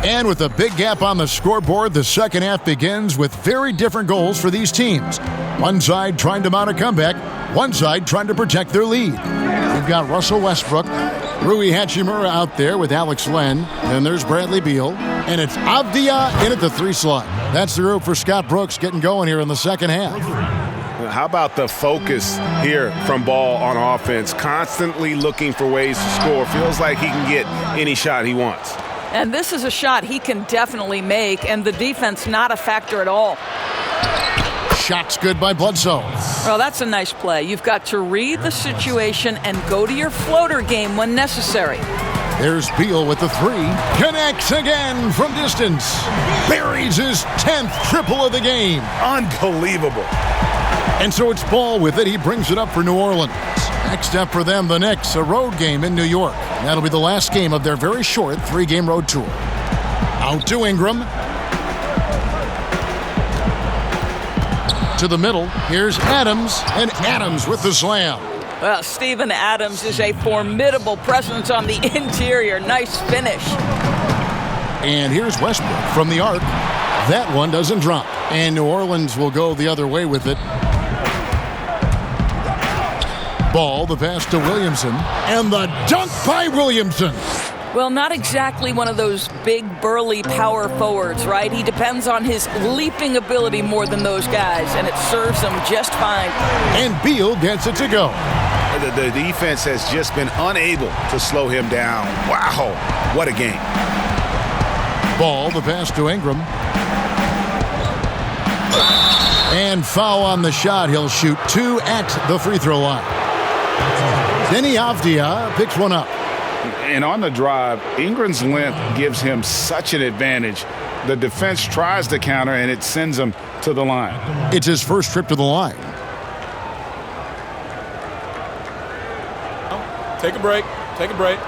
And with a big gap on the scoreboard, the second half begins with very different goals for these teams. One side trying to mount a comeback, one side trying to protect their lead. We've got Russell Westbrook, Rui Hachimura out there with Alex Len, and there's Bradley Beal, and it's Avdia in at the 3 slot. That's the group for Scott Brooks getting going here in the second half. How about the focus here from Ball on offense? Constantly looking for ways to score. Feels like he can get any shot he wants. And this is a shot he can definitely make, and the defense not a factor at all. Shot's good by Bledsoe. Well, that's a nice play. You've got to read the situation and go to your floater game when necessary. There's Beal with the 3. Connects again from distance. Buries his 10th triple of the game. Unbelievable. And so it's Ball with it. He brings it up for New Orleans. Next up for them, the Knicks, a road game in New York. That'll be the last game of their very short 3-game road tour. Out to Ingram. To the middle, here's Adams, and Adams with the slam. Well, Steven Adams is a formidable presence on the interior. Nice finish. And here's Westbrook from the arc. That one doesn't drop. And New Orleans will go the other way with it. Ball, the pass to Williamson, and the dunk by Williamson. Well, not exactly one of those big, burly power forwards, right? He depends on his leaping ability more than those guys, and it serves him just fine. And Beal gets it to go. The defense has just been unable to slow him down. Wow, what a game. Ball, the pass to Ingram. And foul on the shot. He'll shoot 2 at the free throw line. Denny Avdia picks one up. And on the drive, Ingram's length gives him such an advantage. The defense tries to counter, and it sends him to the line. It's his first trip to the line. Take a break. Take a break.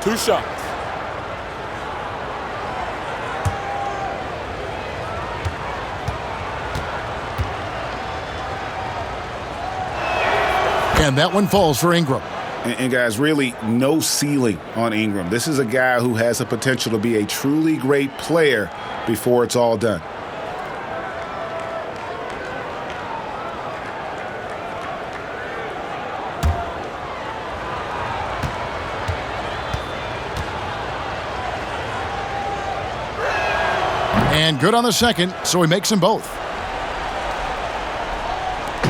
2 shots. And that one falls for Ingram. And guys, really no ceiling on Ingram. This is a guy who has the potential to be a truly great player before it's all done. And good on the second, so he makes them both.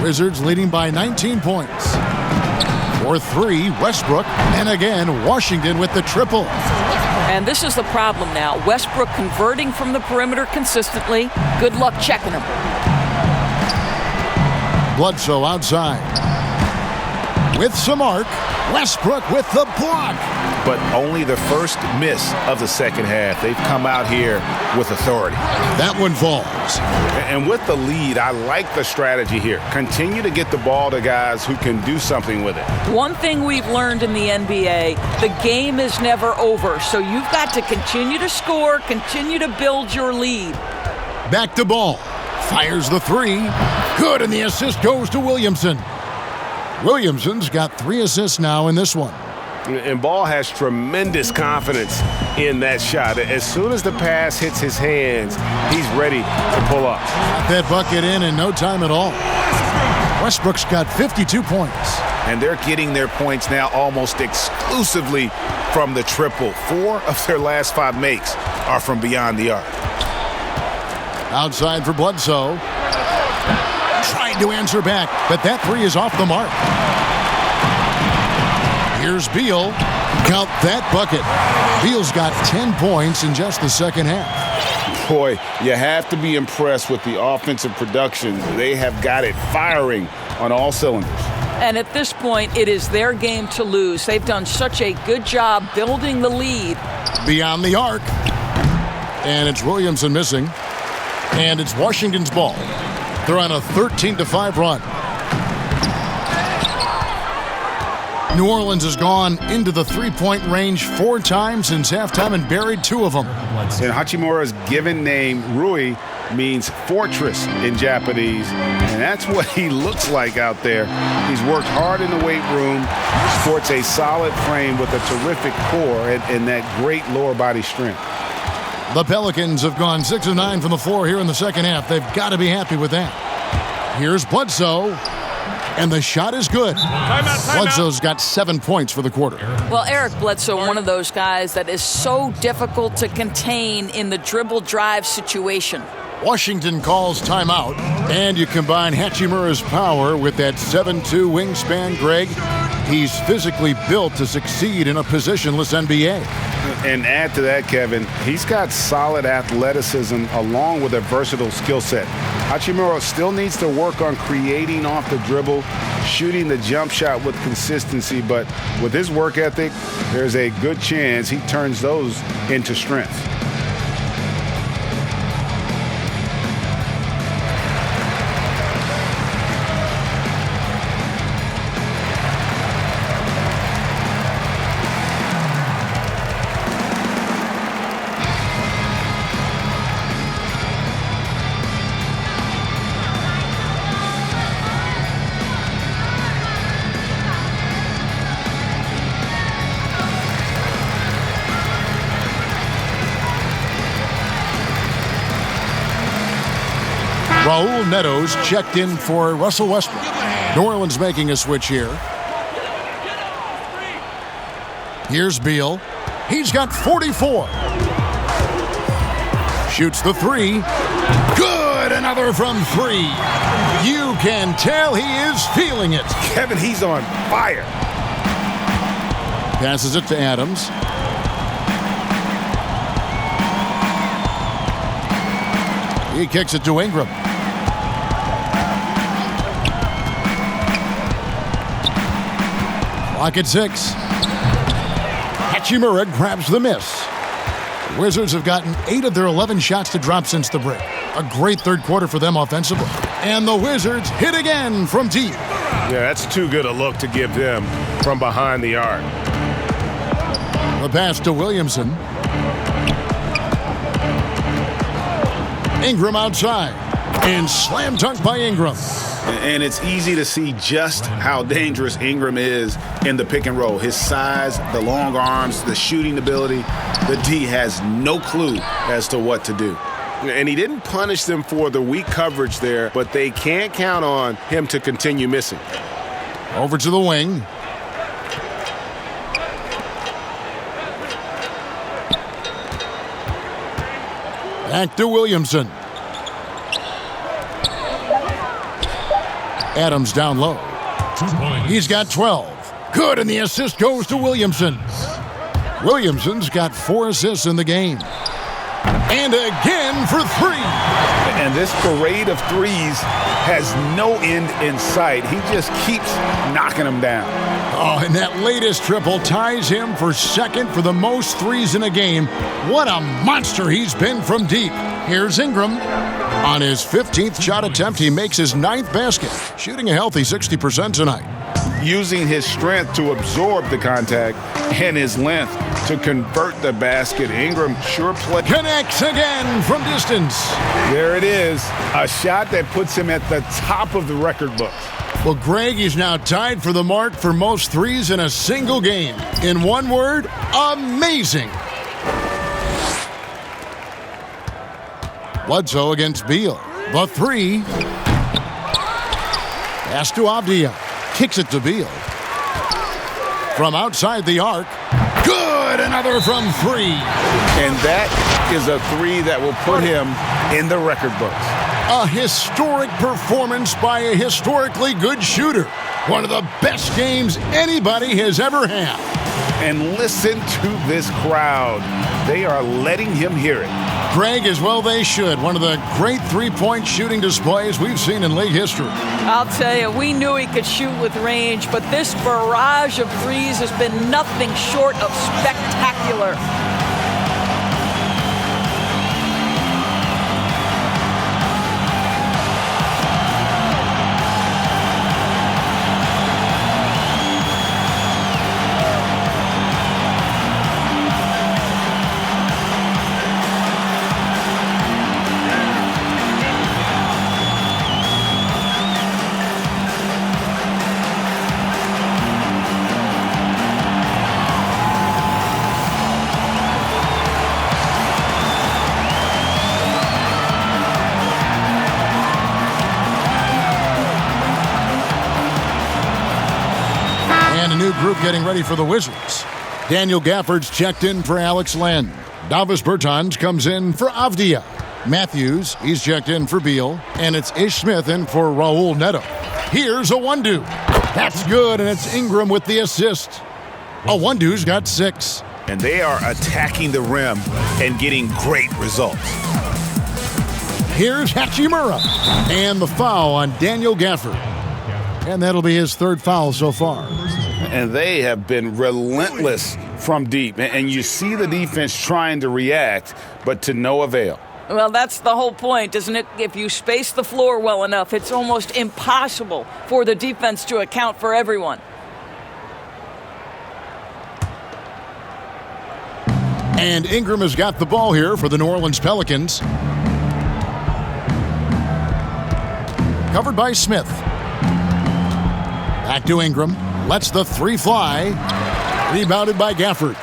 Wizards leading by 19 points. For three, Westbrook, and again, Washington with the triple. And this is the problem now. Westbrook converting from the perimeter consistently. Good luck checking him. Bledsoe outside. With some arc, Westbrook with the block. But only the first miss of the second half. They've come out here with authority. That one falls. And with the lead, I like the strategy here. Continue to get the ball to guys who can do something with it. One thing we've learned in the NBA, the game is never over. So you've got to continue to score, continue to build your lead. Back to Ball. Fires the three. Good, and the assist goes to Williamson. Williamson's got 3 assists now in this one. And Ball has tremendous confidence in that shot. As soon as the pass hits his hands, he's ready to pull up. Got that bucket in no time at all. Westbrook's got 52 points. And they're getting their points now almost exclusively from the triple. 4 of their last 5 makes are from beyond the arc. Outside for Bledsoe. Tried to answer back, but that 3 is off the mark. Here's Beal. Count that bucket. Beal's got 10 points in just the second half. Boy, you have to be impressed with the offensive production. They have got it firing on all cylinders. And at this point, it is their game to lose. They've done such a good job building the lead. Beyond the arc. And it's Williamson missing. And it's Washington's ball. They're on a 13-5 run. New Orleans has gone into the three-point range 4 times since halftime and buried 2 of them. And Hachimura's given name, Rui, means fortress in Japanese. And that's what he looks like out there. He's worked hard in the weight room, sports a solid frame with a terrific core and that great lower body strength. The Pelicans have gone 6 of 9 from the floor here in the second half. They've got to be happy with that. Here's Bledsoe. And the shot is good. Bledsoe's got 7 points for the quarter. Well, Eric Bledsoe, one of those guys that is so difficult to contain in the dribble drive situation. Washington calls timeout, and you combine Hachimura's power with that 7'2" wingspan, Greg. He's physically built to succeed in a positionless NBA. And add to that, Kevin, he's got solid athleticism along with a versatile skill set. Hachimura still needs to work on creating off the dribble, shooting the jump shot with consistency, but with his work ethic, there's a good chance he turns those into strengths. Raul Neto's checked in for Russell Westbrook. New Orleans making a switch here. Here's Beal. He's got 44. Shoots the 3. Good! Another from 3. You can tell he is feeling it. Kevin, he's on fire. Passes it to Adams. He kicks it to Ingram. Clock at 6. Hachimura grabs the miss. The Wizards have gotten 8 of their 11 shots to drop since the break. A great third quarter for them offensively. And the Wizards hit again from deep. Yeah, that's too good a look to give them from behind the arc. The pass to Williamson. Ingram outside. And slam dunk by Ingram. And it's easy to see just how dangerous Ingram is in the pick and roll. His size, the long arms, the shooting ability. The D has no clue as to what to do. And he didn't punish them for the weak coverage there, but they can't count on him to continue missing. Over to the wing. Back to Williamson. Adams down low. He's got 12. Good, and the assist goes to Williamson. Williamson's got 4 assists in the game. And again for 3. And this parade of threes has no end in sight. He just keeps knocking them down. Oh, and that latest triple ties him for second for the most threes in a game. What a monster he's been from deep. Here's Ingram. On his 15th shot attempt, he makes his 9th basket, shooting a healthy 60% tonight. Using his strength to absorb the contact and his length to convert the basket. Ingram sure plays. Connects again from distance. There it is, a shot that puts him at the top of the record books. Well, Greg is now tied for the mark for most threes in a single game. In one word, amazing. Bledsoe against Beal. The 3. Pass to Avdia. Kicks it to Beal. From outside the arc. Good! Another from 3. And that is a 3 that will put him in the record books. A historic performance by a historically good shooter. One of the best games anybody has ever had. And listen to this crowd. They are letting him hear it. Greg, as well they should. One of the great three-point shooting displays we've seen in league history. I'll tell you, we knew he could shoot with range, but this barrage of threes has been nothing short of spectacular. Group getting ready for the Wizards. Daniel Gafford's checked in for Alex Len. Davis Bertans comes in for Avdia. Matthews, he's checked in for Beal. And it's Ish Smith in for Raul Neto. Here's a one-do. That's good, and it's Ingram with the assist. A one-do's got 6. And they are attacking the rim and getting great results. Here's Hachimura. And the foul on Daniel Gafford. And that'll be his 3rd foul so far. And they have been relentless from deep. And you see the defense trying to react, but to no avail. Well, that's the whole point, isn't it? If you space the floor well enough, it's almost impossible for the defense to account for everyone. And Ingram has got the ball here for the New Orleans Pelicans. Covered by Smith. Back to Ingram. Lets the 3 fly. Rebounded by Gafford.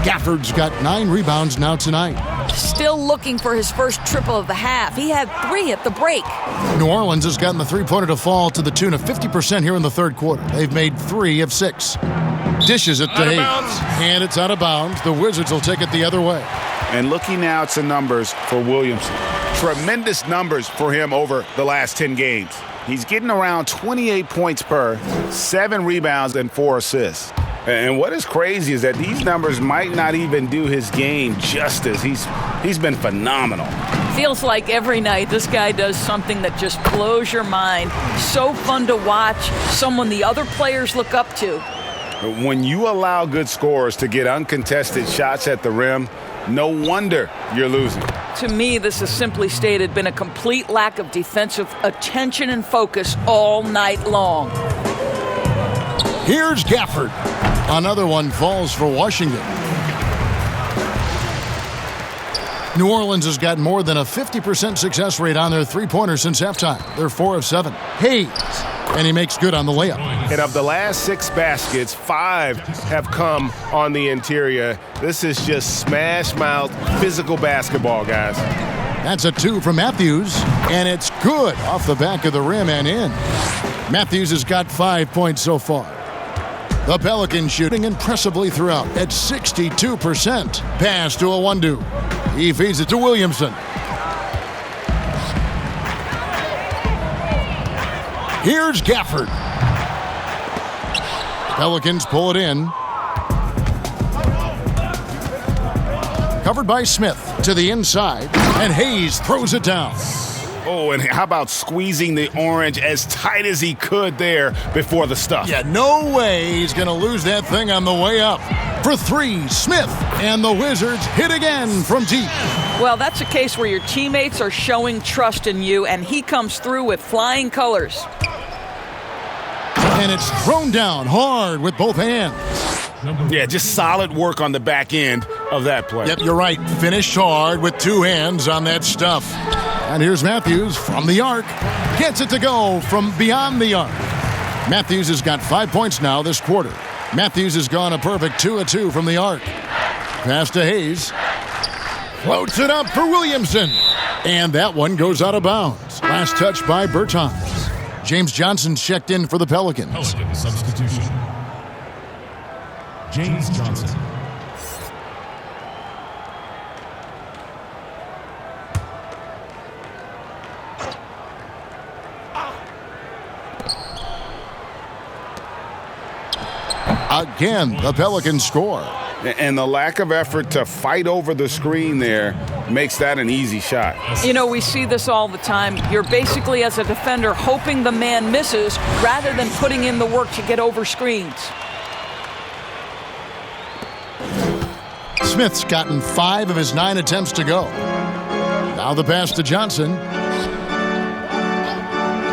Gafford's got 9 rebounds now tonight. Still looking for his first triple of the half. He had 3 at the break. New Orleans has gotten the three-pointer to fall to the tune of 50% here in the 3rd quarter. They've made 3 of 6. Dishes it to Hayes. And it's out of bounds. The Wizards will take it the other way. And looking now at some numbers for Williamson. Tremendous numbers for him over the last 10 games. He's getting around 28 points per, 7 rebounds, and 4 assists. And what is crazy is that these numbers might not even do his game justice. He's been phenomenal. Feels like every night this guy does something that just blows your mind. So fun to watch, someone the other players look up to. When you allow good scorers to get uncontested shots at the rim, no wonder you're losing. To me, this has simply stated been a complete lack of defensive attention and focus all night long. Here's Gafford. Another one falls for Washington. New Orleans has got more than a 50% success rate on their three-pointers since halftime. They're 4 of 7. Hayes, and he makes good on the layup. And of the last 6 baskets, 5 have come on the interior. This is just smash-mouth physical basketball, guys. That's a 2 from Matthews, and it's good off the back of the rim and in. Matthews has got 5 points so far. The Pelicans shooting impressively throughout at 62%. Pass to Awandu. He feeds it to Williamson. Here's Gafford. Pelicans pull it in. Covered by Smith to the inside, and Hayes throws it down. Oh, and how about squeezing the orange as tight as he could there before the stuff? Yeah, no way he's going to lose that thing on the way up. For 3, Smith, and the Wizards hit again from deep. Well, that's a case where your teammates are showing trust in you, and he comes through with flying colors. And it's thrown down hard with both hands. Yeah, just solid work on the back end of that play. Yep, you're right. Finished hard with 2 hands on that stuff. And here's Matthews from the arc. Gets it to go from beyond the arc. Matthews has got 5 points now this quarter. Matthews has gone a perfect 2 of 2 from the arc. Pass to Hayes. Floats it up for Williamson. And that one goes out of bounds. Last touch by Bertans. James Johnson checked in for the Pelicans. Pelican substitution. James Johnson. Again, the Pelicans score. And the lack of effort to fight over the screen there makes that an easy shot. You know, we see this all the time. You're basically, as a defender, hoping the man misses rather than putting in the work to get over screens. Smith's gotten 5 of his 9 attempts to go. Now the pass to Johnson.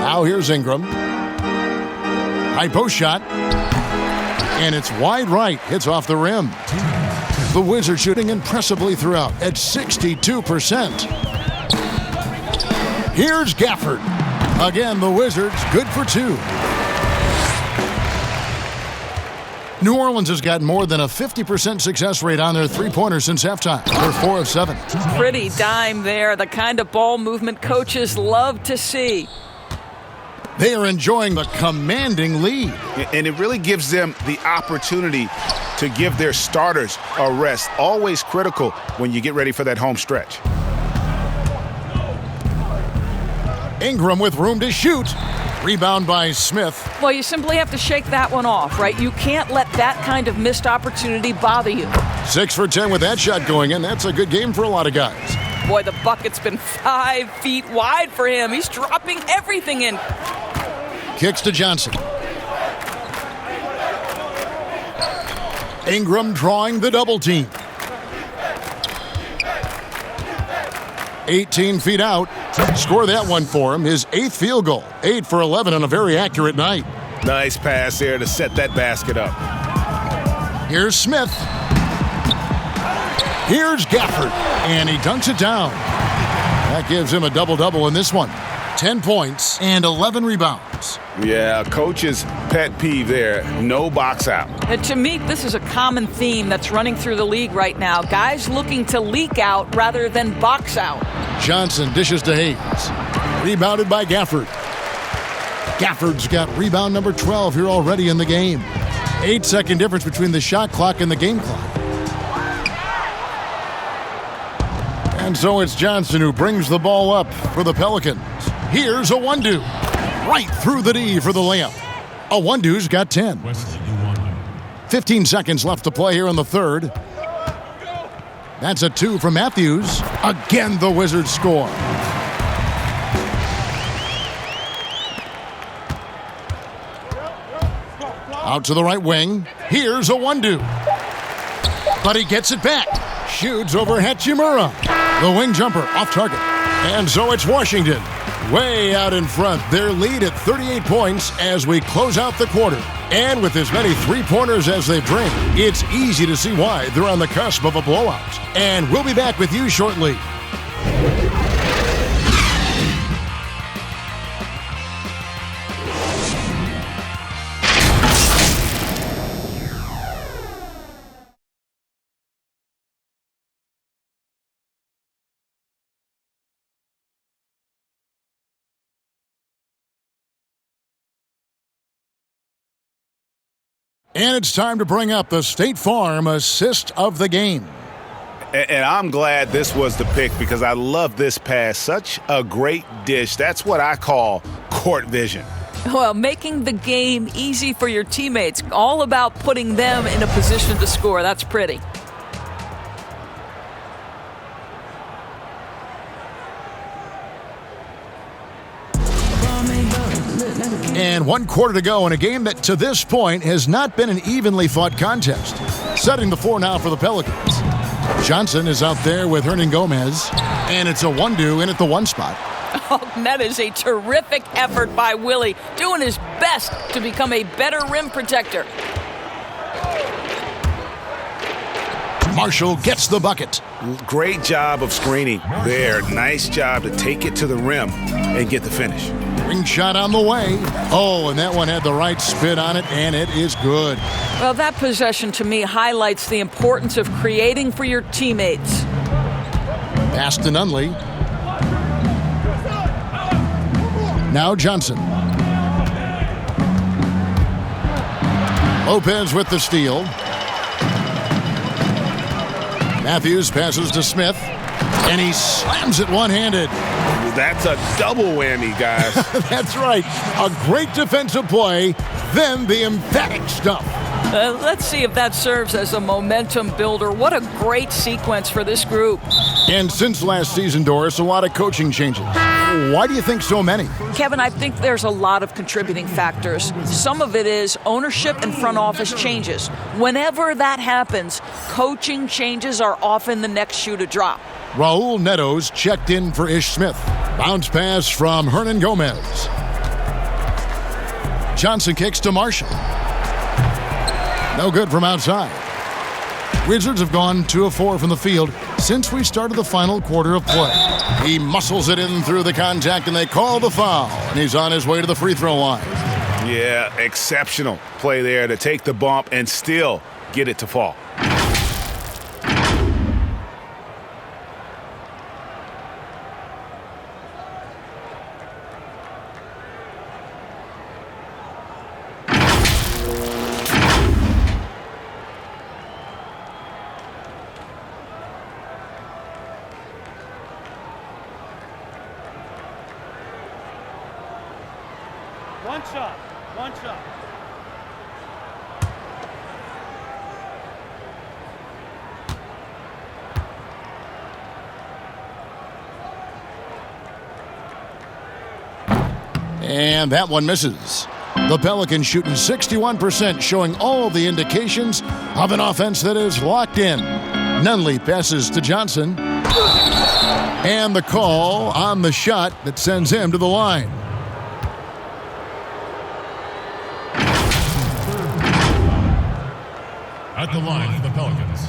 Now here's Ingram. High post shot. And it's wide right. Hits off the rim. The Wizards shooting impressively throughout at 62%. Here's Gafford. Again, the Wizards good for 2. New Orleans has got more than a 50% success rate on their three-pointers since halftime. They're 4 of 7. Pretty dime there. The kind of ball movement coaches love to see. They are enjoying the commanding lead. And it really gives them the opportunity to give their starters a rest. Always critical when you get ready for that home stretch. Ingram with room to shoot. Rebound by Smith. Well, you simply have to shake that one off, right? You can't let that kind of missed opportunity bother you. 6 for 10 with that shot going in. That's a good game for a lot of guys. Boy, the bucket's been 5 feet wide for him. He's dropping everything in. Kicks to Johnson. Ingram drawing the double team. 18 feet out. Score that one for him. His 8th field goal. 8 for 11 on a very accurate night. Nice pass there to set that basket up. Here's Smith. Here's Gafford. And he dunks it down. That gives him a double-double in this one. 10 points and 11 rebounds. Yeah, coach's pet peeve there. No box out. And to me, this is a common theme that's running through the league right now. Guys looking to leak out rather than box out. Johnson dishes to Hayes. Rebounded by Gafford. Gafford's got rebound number 12 here already in the game. 8-second difference between the shot clock and the game clock. And so it's Johnson who brings the ball up for the Pelicans. Here's Awandu. Right through the D for the layup. Awandu's got 10. 15 seconds left to play here in the third. That's a 2 from Matthews. Again, the Wizards score. Out to the right wing. Here's Awandu. But he gets it back. Shoots over Hachimura. The wing jumper off target. And so it's Washington. Way out in front. Their lead at 38 points as we close out the quarter. And with as many three-pointers as they bring, it's easy to see why they're on the cusp of a blowout. And we'll be back with you shortly. And it's time to bring up the State Farm assist of the game. And I'm glad this was the pick because I love this pass. Such a great dish. That's what I call court vision. Well, making the game easy for your teammates. All about putting them in a position to score. That's pretty. And 1 quarter to go in a game that to this point has not been an evenly fought contest. Setting the floor now for the Pelicans. Johnson is out there with Hernan Gomez, and it's a one-do in at the 1 spot. Oh, that is a terrific effort by Willie, doing his best to become a better rim protector. Marshall gets the bucket. Great job of screening there. Nice job to take it to the rim and get the finish. Ring shot on the way. Oh, and that one had the right spin on it, and it is good. Well, that possession to me highlights the importance of creating for your teammates. Pass to Nunley. Now Johnson. Lopez with the steal. Matthews passes to Smith, and he slams it one-handed. That's a double whammy, guys. That's right. A great defensive play, then the emphatic stuff. Let's see if that serves as a momentum builder. What a great sequence for this group. And since last season, Doris, a lot of coaching changes. Why do you think so many? Kevin, I think there's a lot of contributing factors. Some of it is ownership and front office changes. Whenever that happens, coaching changes are often the next shoe to drop. Raul Neto's checked in for Ish Smith. Bounce pass from Hernan Gomez. Johnson kicks to Marshall. No good from outside. Wizards have gone 2 of 4 from the field since we started the final quarter of play. He muscles it in through the contact, and they call the foul. And he's on his way to the free throw line. Yeah, exceptional play there to take the bump and still get it to fall. One shot. And that one misses. The Pelicans shooting 61%, showing all the indications of an offense that is locked in. Nunley passes to Johnson. And the call on the shot that sends him to the line. At the line for the Pelicans.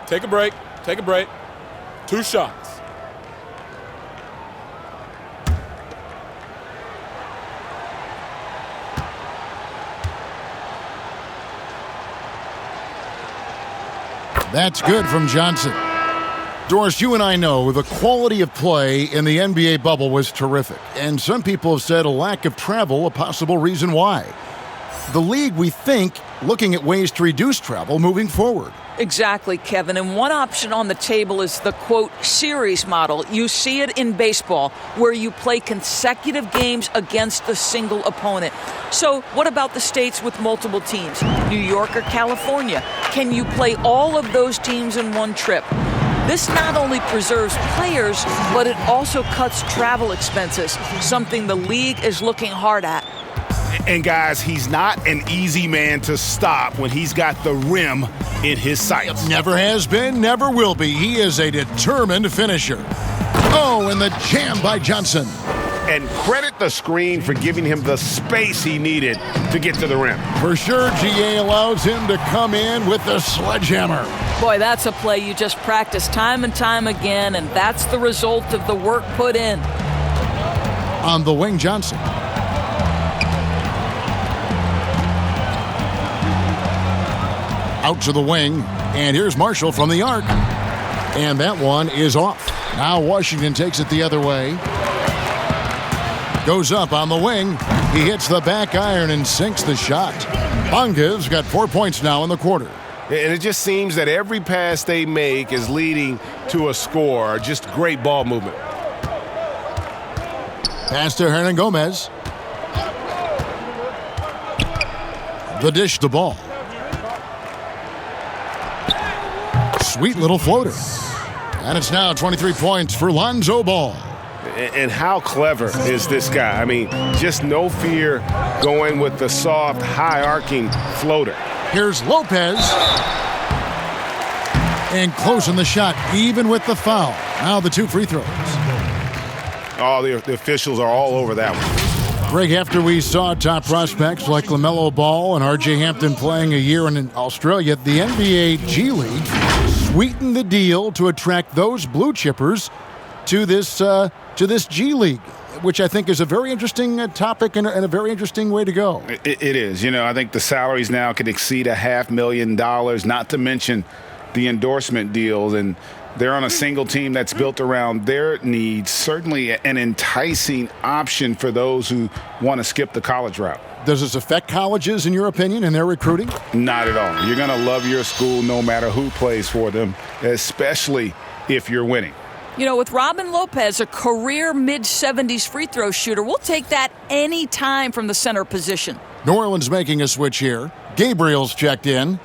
Take a break. Take a break. 2 shots. That's good from Johnson. Doris, you and I know the quality of play in the NBA bubble was terrific, and some people have said a lack of travel a possible reason why. The league, we think, looking at ways to reduce travel moving forward. Exactly, Kevin. And one option on the table is the, quote, series model. You see it in baseball, where you play consecutive games against a single opponent. So what about the states with multiple teams? New York or California? Can you play all of those teams in one trip? This not only preserves players, but it also cuts travel expenses, something the league is looking hard at. And guys, he's not an easy man to stop when he's got the rim in his sights. Never has been, never will be. He is a determined finisher. Oh, and the jam by Johnson. and credit the screen for giving him the space he needed to get to the rim. For sure, GA allows him to come in with the sledgehammer. Boy, that's a play you just practice time and time again, and that's the result of the work put in. On the wing, Johnson. Out to the wing, and here's Marshall from the arc. And that one is off. Now Washington takes it the other way. Goes up on the wing. He hits the back iron and sinks the shot. Bonga's got 4 points now in the quarter. And it just seems that every pass they make is leading to a score. Just great ball movement. Pass to Hernan Gomez. The dish to Ball. Sweet little floater. And it's now 23 points for Lonzo Ball. And how clever is this guy? I mean, just no fear going with the soft, high-arcing floater. Here's Lopez. And closing the shot, even with the foul. Now the 2 free throws. Oh, the officials are all over that one. Greg, after we saw top prospects like LaMelo Ball and R.J. Hampton playing a year in Australia, the NBA G League sweetened the deal to attract those blue chippers to this G League, which I think is a very interesting topic and a very interesting way to go. It is. You know, I think the salaries now could exceed $500,000, not to mention the endorsement deals, and they're on a single team that's built around their needs. Certainly an enticing option for those who want to skip the college route. Does this affect colleges, in your opinion, in their recruiting? Not at all. You're going to love your school no matter who plays for them, especially if you're winning. You know, with Robin Lopez, a career mid-70s free throw shooter, we'll take that any time from the center position. New Orleans making a switch here. Gabriel's checked in.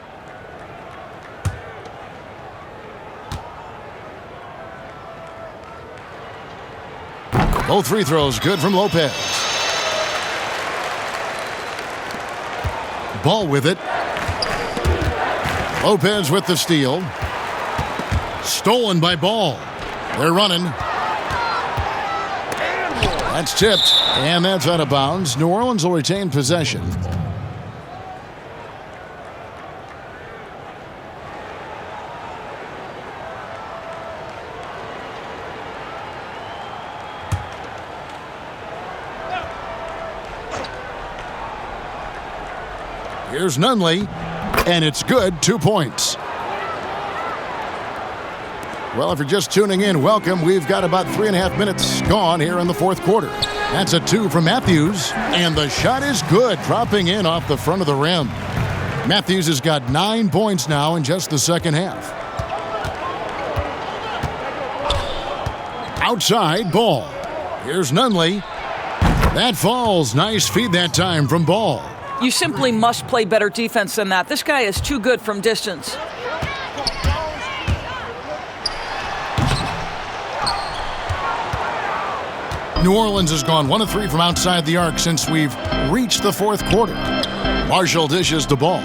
Both free throws good from Lopez. Ball with it. Lopez with the steal. Stolen by Ball. They're running. That's tipped, and that's out of bounds. New Orleans will retain possession. Here's Nunley, and it's good, 2 points. Well, if you're just tuning in, welcome. We've got about 3.5 minutes gone here in the fourth quarter. That's a 2 from Matthews, and the shot is good, dropping in off the front of the rim. Matthews has got 9 points now in just the second half. Outside, Ball. Here's Nunley. That falls. Nice feed that time from Ball. You simply must play better defense than that. This guy is too good from distance. New Orleans has gone 1 of 3 from outside the arc since we've reached the fourth quarter. Marshall dishes the Ball.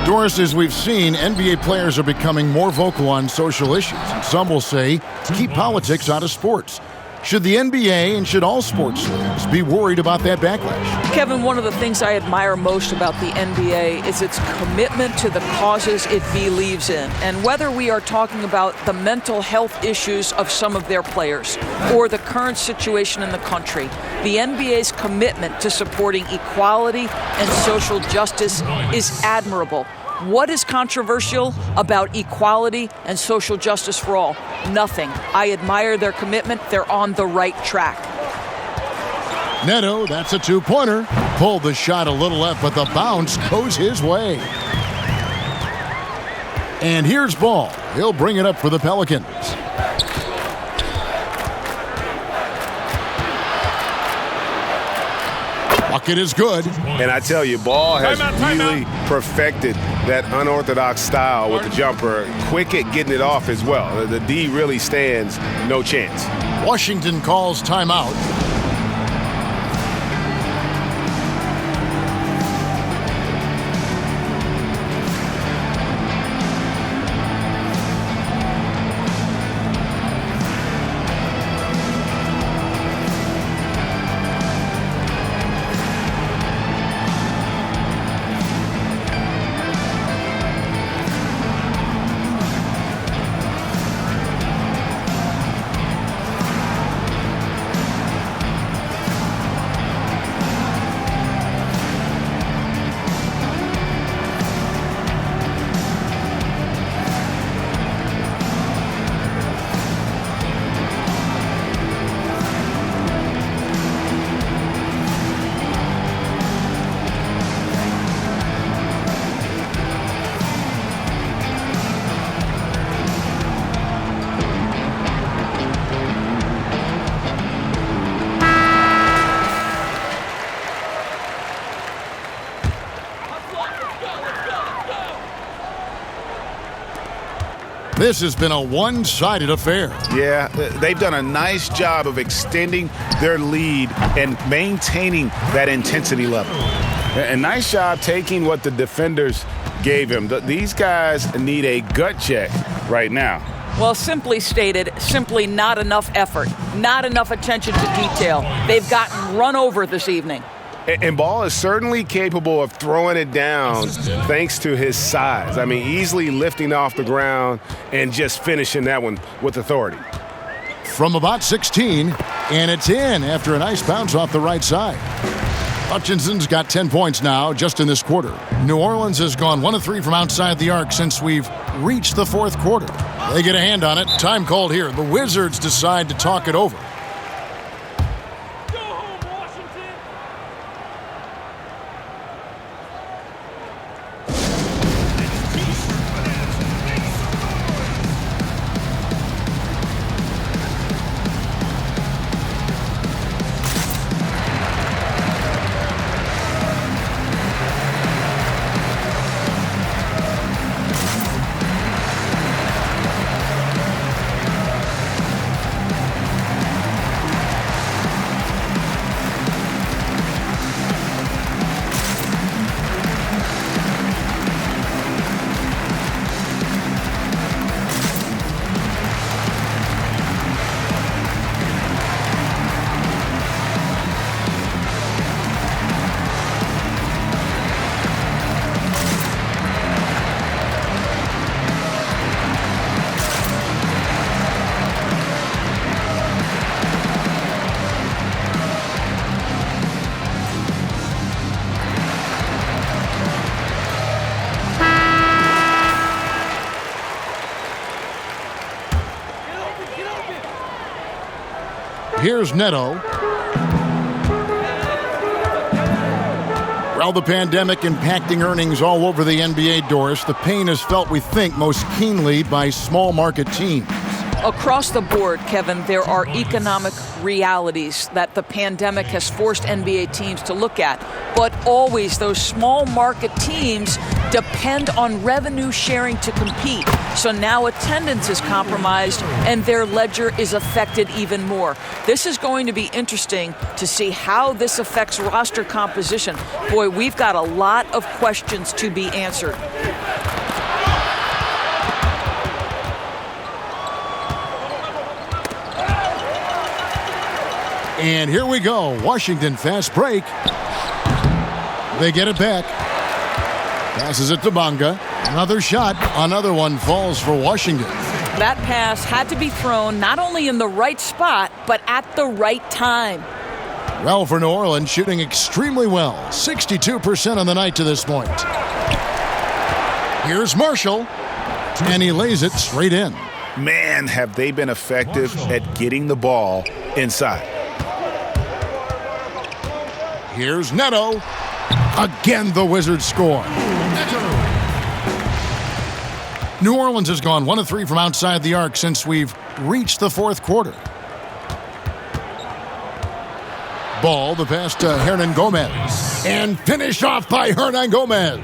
Doris, as we've seen, NBA players are becoming more vocal on social issues. And some will say, keep politics out of sports. Should the NBA and should all sports leagues be worried about that backlash? Kevin, one of the things I admire most about the NBA is its commitment to the causes it believes in. And whether we are talking about the mental health issues of some of their players or the current situation in the country, the NBA's commitment to supporting equality and social justice is admirable. What is controversial about equality and social justice for all? Nothing. I admire their commitment. They're on the right track. Neto, that's a 2-pointer. Pulled the shot a little left, but the bounce goes his way. And here's Ball. He'll bring it up for the Pelicans. Bucket is good. And I tell you, Ball has really perfected that unorthodox style with the jumper. Quick at getting it off as well. The D really stands no chance. Washington calls timeout. This has been a one-sided affair. Yeah, they've done a nice job of extending their lead and maintaining that intensity level. A nice job taking what the defenders gave him. These guys need a gut check right now. Well, simply stated, simply not enough effort, not enough attention to detail. They've gotten run over this evening. And Ball is certainly capable of throwing it down thanks to his size. I mean, easily lifting off the ground and just finishing that one with authority. From about 16, and it's in after a nice bounce off the right side. Hutchinson's got 10 points now just in this quarter. New Orleans has gone 1 of 3 from outside the arc since we've reached the fourth quarter. They get a hand on it. Time called here. The Wizards decide to talk it over. Here's Neto. Well, the pandemic impacting earnings all over the NBA, Doris. The pain is felt, we think, most keenly by small market teams. Across the board, Kevin, there are economic realities that the pandemic has forced NBA teams to look at. But always those small market teams depend on revenue sharing to compete. So now attendance is compromised and their ledger is affected even more. This is going to be interesting to see how this affects roster composition. Boy, we've got a lot of questions to be answered. And here we go. Washington fast break. They get it back. Passes it to Bonga. Another shot. Another one falls for Washington. That pass had to be thrown not only in the right spot, but at the right time. Well, for New Orleans, shooting extremely well. 62% on the night to this point. Here's Marshall. And he lays it straight in. Man, have they been effective at getting the ball inside. Here's Neto. Again, the Wizards score. New Orleans has gone 1 of 3 from outside the arc since we've reached the fourth quarter. Ball, the pass to Hernan Gomez. And finished off by Hernan Gomez.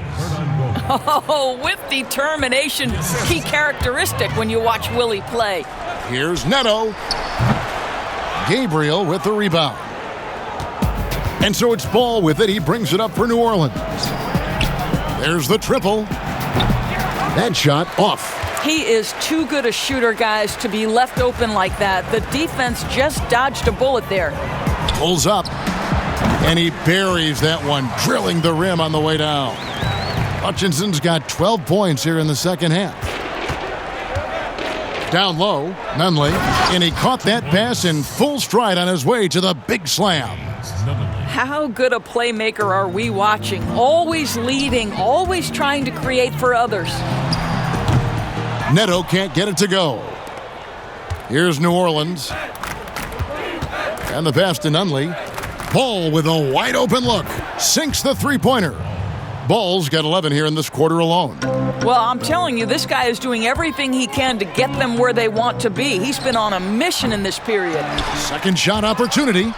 Oh, with determination, key characteristic when you watch Willie play. Here's Neto. Gabriel with the rebound. And so it's Ball with it. He brings it up for New Orleans. There's the triple. That shot off. He is too good a shooter, guys, to be left open like that. The defense just dodged a bullet there. Pulls up. And he buries that one, drilling the rim on the way down. Hutchinson's got 12 points here in the second half. Down low, Nunley. And he caught that pass in full stride on his way to the big slam. How good a playmaker are we watching? Always leading, always trying to create for others. Neto can't get it to go. Here's New Orleans. And the pass to Nunley. Ball with a wide open look. Sinks the three-pointer. Ball's got 11 here in this quarter alone. Well, I'm telling you, this guy is doing everything he can to get them where they want to be. He's been on a mission in this period. Second shot opportunity.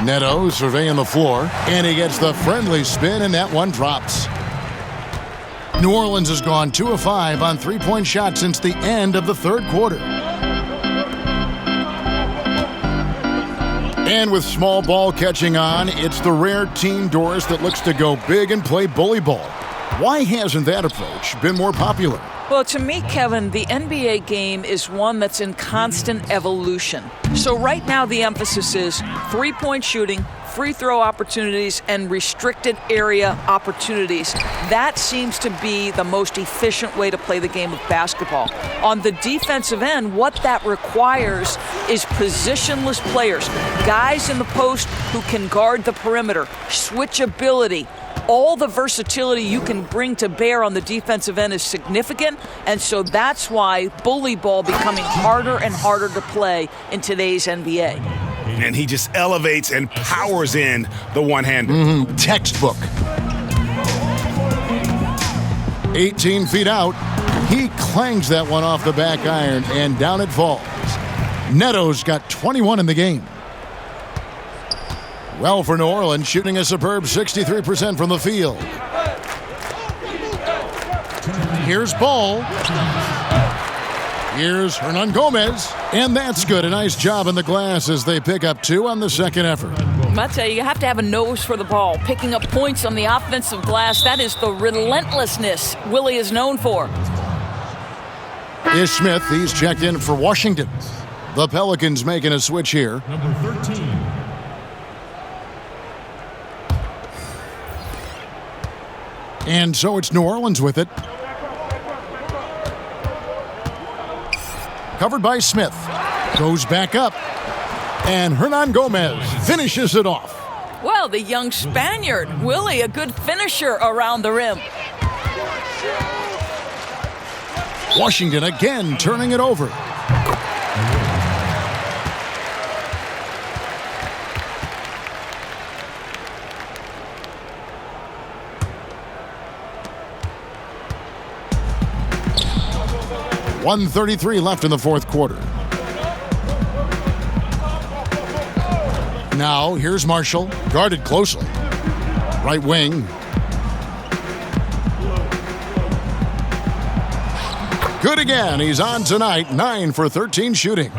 Neto surveying the floor, and he gets the friendly spin, and that one drops. New Orleans has gone 2 of 5 on three-point shots since the end of the third quarter. And with small ball catching on, it's the rare team, Doris, that looks to go big and play bully ball. Why hasn't that approach been more popular? Well, to me, Kevin, the NBA game is one that's in constant evolution. So right now the emphasis is three-point shooting, free throw opportunities, and restricted area opportunities. That seems to be the most efficient way to play the game of basketball. On the defensive end, what that requires is positionless players, guys in the post who can guard the perimeter, switchability. All the versatility you can bring to bear on the defensive end is significant, and so that's why bully ball becoming harder and harder to play in today's NBA. And he just elevates and powers in the one-hander. Textbook. 18 feet out. He clangs that one off the back iron, and down it falls. Neto's got 21 in the game. Well, for New Orleans, shooting a superb 63% from the field. Here's Ball. Here's Hernan Gomez. And that's good. A nice job in the glass as they pick up 2 on the second effort. I tell you have to have a nose for the ball. Picking up points on the offensive glass, that is the relentlessness Willie is known for. Is Smith. He's checked in for Washington. The Pelicans making a switch here. Number 13. And so it's New Orleans with it. Covered by Smith. Goes back up. And Hernan Gomez finishes it off. Well, the young Spaniard, Willie, a good finisher around the rim. Washington again turning it over. .133 left in the fourth quarter. Now, here's Marshall, guarded closely. Right wing. Good again. He's on tonight, 9 for 13 shooting.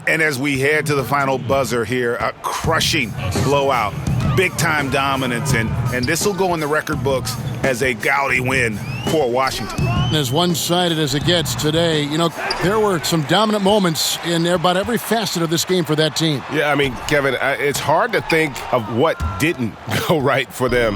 And as we head to the final buzzer here, a crushing blowout, big-time dominance, and this will go in the record books as a gaudy win for Washington. As one-sided as it gets today, you know, there were some dominant moments in about every facet of this game for that team. Yeah, I mean, Kevin, it's hard to think of what didn't go right for them.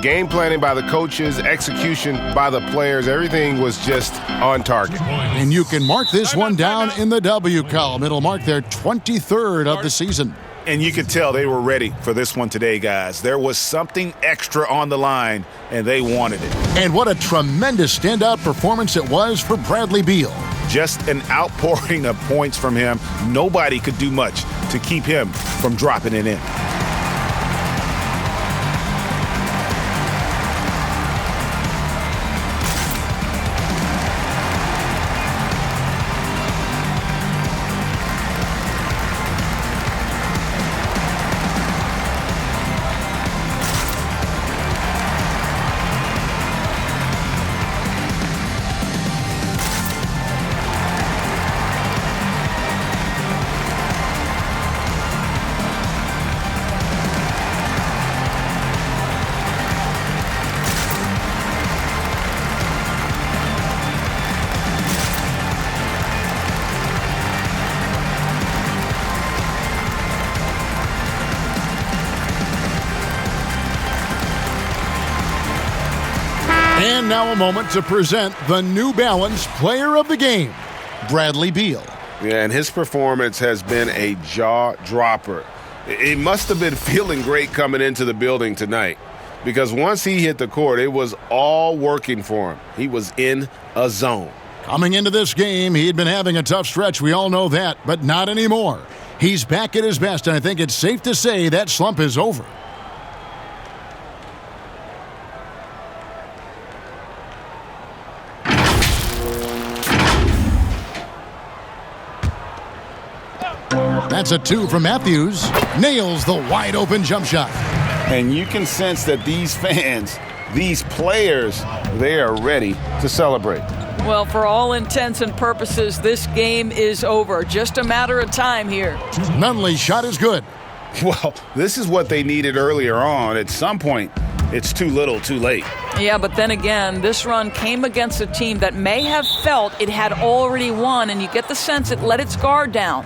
Game planning by the coaches, execution by the players, everything was just on target. And you can mark this one down in the W column. It'll mark their 23rd of the season. And you could tell they were ready for this one today, guys. There was something extra on the line, and they wanted it. And what a tremendous standout performance it was for Bradley Beal. Just an outpouring of points from him. Nobody could do much to keep him from dropping it in. And now a moment to present the New Balance Player of the Game, Bradley Beal. Yeah, and his performance has been a jaw-dropper. He must have been feeling great coming into the building tonight, because once he hit the court, it was all working for him. He was in a zone. Coming into this game, he'd been having a tough stretch. We all know that, but not anymore. He's back at his best, and I think it's safe to say that slump is over. That's a 2 from Matthews. Nails the wide-open jump shot. And you can sense that these fans these players, they are ready to celebrate. Well, for all intents and purposes, this game is over. Just a matter of time here. Nunley's shot is good. Well, this is what they needed earlier on. At some point, it's too little, too late. Yeah, but then again, this run came against a team that may have felt it had already won, and you get the sense it let its guard down.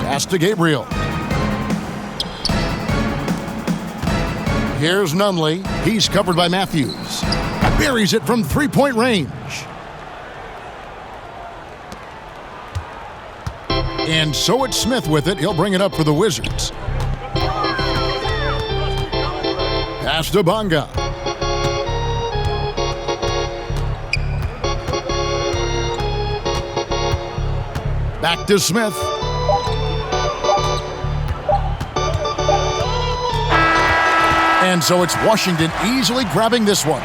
Pass to Gabriel. Here's Nunley. He's covered by Matthews. Buries it from three-point range. And so it's Smith with it. He'll bring it up for the Wizards. Pass to Bonga. Back to Smith. And so it's Washington easily grabbing this one.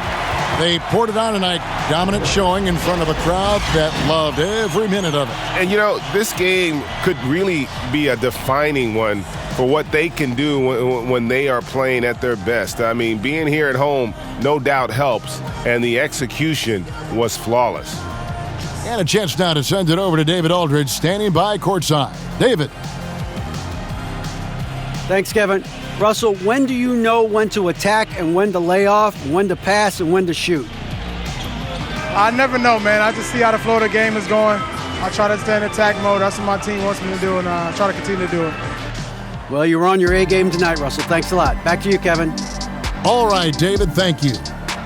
They poured it on tonight. Dominant showing in front of a crowd that loved every minute of it. And, you know, this game could really be a defining one for what they can do when they are playing at their best. I mean, being here at home no doubt helps, and the execution was flawless. And a chance now to send it over to David Aldridge, standing by courtside. David. Thanks, Kevin. Russell, when do you know when to attack and when to lay off, when to pass and when to shoot? I never know, man. I just see how the flow of the game is going. I try to stay in attack mode. That's what my team wants me to do, and I try to continue to do it. Well, you were on your A game tonight, Russell. Thanks a lot. Back to you, Kevin. All right, David, thank you.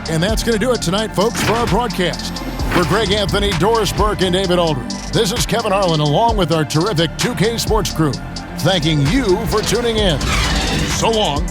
And that's going to do it tonight, folks, for our broadcast. For Greg Anthony, Doris Burke, and David Aldridge, this is Kevin Harlan along with our terrific 2K Sports crew, thanking you for tuning in. So long.